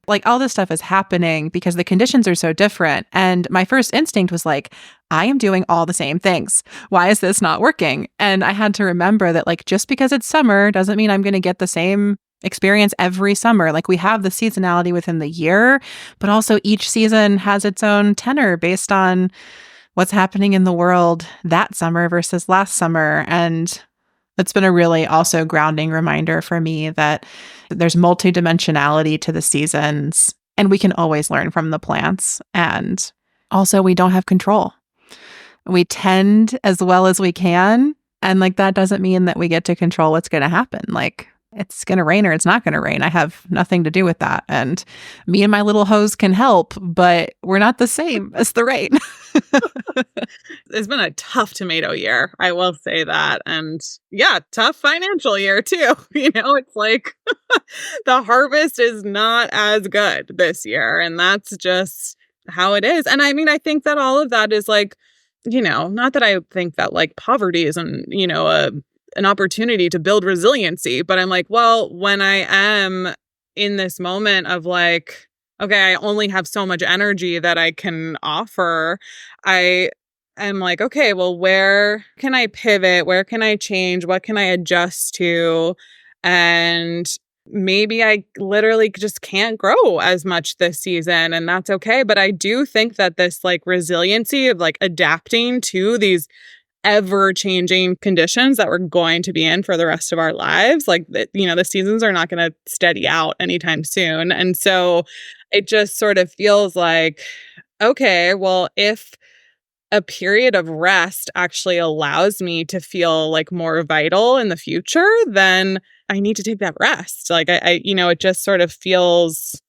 Like all this stuff is happening because the conditions are so different. And my first instinct was like, I am doing all the same things. Why is this not working? And I had to remember that like just because it's summer doesn't mean I'm going to get the same experience every summer. Like we have the seasonality within the year, but also each season has its own tenor based on what's happening in the world that summer versus last summer. And it's been a really also grounding reminder for me that there's multidimensionality to the seasons and we can always learn from the plants. And also we don't have control. We tend as well as we can. And like that doesn't mean that we get to control what's going to happen. Like it's going to rain or it's not going to rain. I have nothing to do with that. And me and my little hose can help, but we're not the same as the rain. It's been a tough tomato year. I will say that. And yeah, tough financial year too. It's like the harvest is not as good this year. And that's just how it is. And I mean, I think that all of that is like, not that I think that like poverty isn't, an opportunity to build resiliency. But I'm like, well, when I am in this moment of like, okay, I only have so much energy that I can offer, I am like, okay, well, where can I pivot? Where can I change? What can I adjust to? And maybe I literally just can't grow as much this season, and that's okay. But I do think that this like resiliency of like adapting to these ever-changing conditions that we're going to be in for the rest of our lives. Like, the seasons are not going to steady out anytime soon. And so it just sort of feels like, okay, well, if a period of rest actually allows me to feel like more vital in the future, then I need to take that rest. Like, it just sort of feels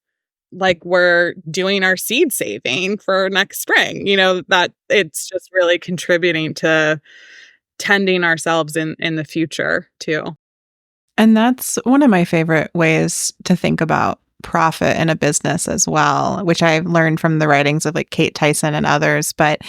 like we're doing our seed saving for next spring, that it's just really contributing to tending ourselves in the future too. And that's one of my favorite ways to think about profit in a business as well, which I've learned from the writings of like Kate Tyson and others. But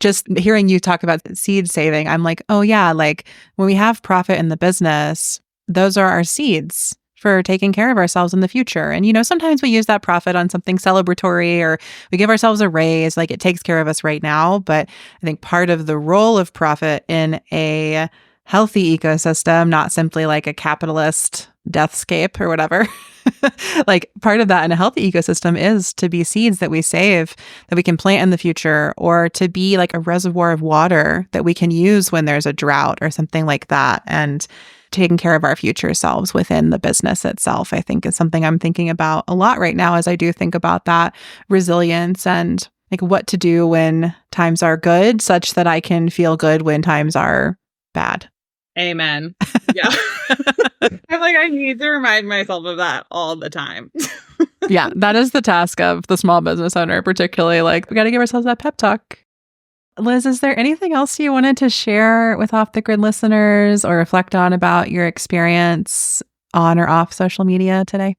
just hearing you talk about seed saving, I'm like, oh yeah, like when we have profit in the business, those are our seeds for taking care of ourselves in the future. And, sometimes we use that profit on something celebratory or we give ourselves a raise, like it takes care of us right now. But I think part of the role of profit in a healthy ecosystem, not simply like a capitalist deathscape or whatever, like part of that in a healthy ecosystem is to be seeds that we save that we can plant in the future, or to be like a reservoir of water that we can use when there's a drought or something like that. And taking care of our future selves within the business itself, I think is something I'm thinking about a lot right now as I do think about that resilience and like what to do when times are good such that I can feel good when times are bad. Amen. Yeah. I'm like, I need to remind myself of that all the time. Yeah, that is the task of the small business owner, particularly like we got to give ourselves that pep talk. Liz, is there anything else you wanted to share with Off the Grid listeners or reflect on about your experience on or off social media today?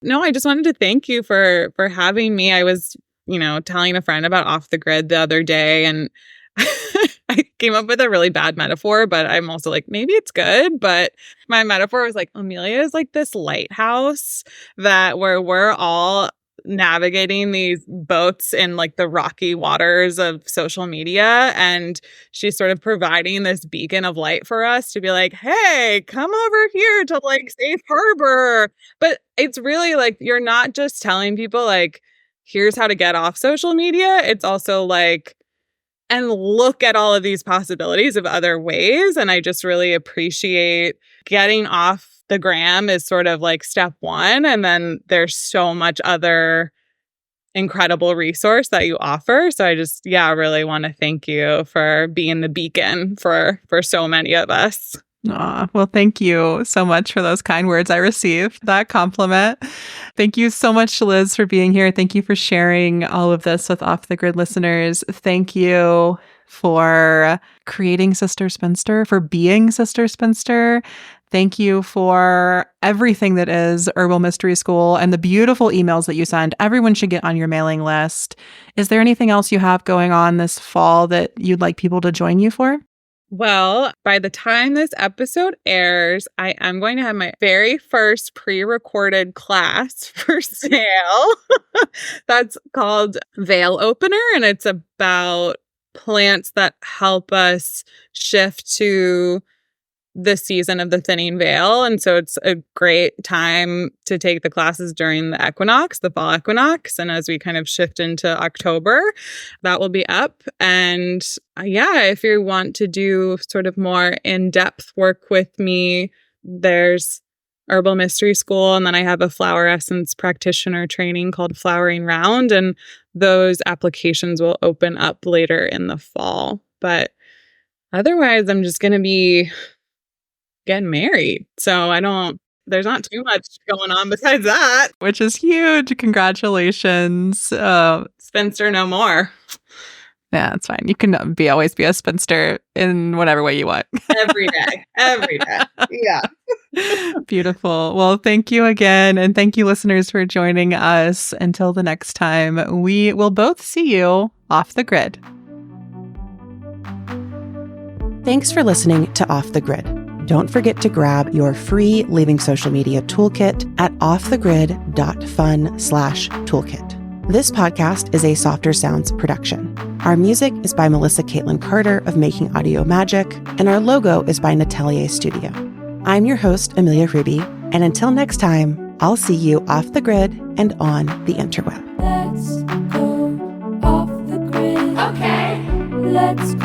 No, I just wanted to thank you for having me. I was, telling a friend about Off the Grid the other day, and I came up with a really bad metaphor, but I'm also like, maybe it's good. But my metaphor was like, Amelia is like this lighthouse where we're all navigating these boats in like the rocky waters of social media, and she's sort of providing this beacon of light for us to be like, hey, come over here to like safe harbor. But it's really like, you're not just telling people like, here's how to get off social media. It's also like, and look at all of these possibilities of other ways. And I just really appreciate getting off the gram is sort of like step one. And then there's so much other incredible resource that you offer. So I just, really want to thank you for being the beacon for so many of us. Aw, well, thank you so much for those kind words. I received that compliment. Thank you so much, Liz, for being here. Thank you for sharing all of this with Off the Grid listeners. Thank you for creating Sister Spinster, for being Sister Spinster. Thank you for everything that is Herbal Mystery School and the beautiful emails that you send. Everyone should get on your mailing list. Is there anything else you have going on this fall that you'd like people to join you for? Well, by the time this episode airs, I am going to have my very first pre-recorded class for sale. That's called Veil Opener, and it's about plants that help us shift to the season of the thinning veil. And so it's a great time to take the classes during the equinox, the fall equinox. And as we kind of shift into October, that will be up. And if you want to do sort of more in-depth work with me, there's Herbal Mystery School. And then I have a flower essence practitioner training called Flowering Round. And those applications will open up later in the fall. But otherwise, I'm just going to be getting married. So there's not too much going on besides that. Which is huge. Congratulations. Spinster no more. Yeah, it's fine. You can always be a spinster in whatever way you want. Every day. Every day. Yeah. Beautiful. Well, thank you again. And thank you, listeners, for joining us. Until the next time, we will both see you off the grid. Thanks for listening to Off the Grid. Don't forget to grab your free Leaving Social Media toolkit at offthegrid.fun/toolkit. This podcast is a Softer Sounds production. Our music is by Melissa Caitlin Carter of Making Audio Magic, and our logo is by Natelier Studio. I'm your host, Amelia Ruby, and until next time, I'll see you off the grid and on the interweb. Let's go off the grid. Okay. Let's go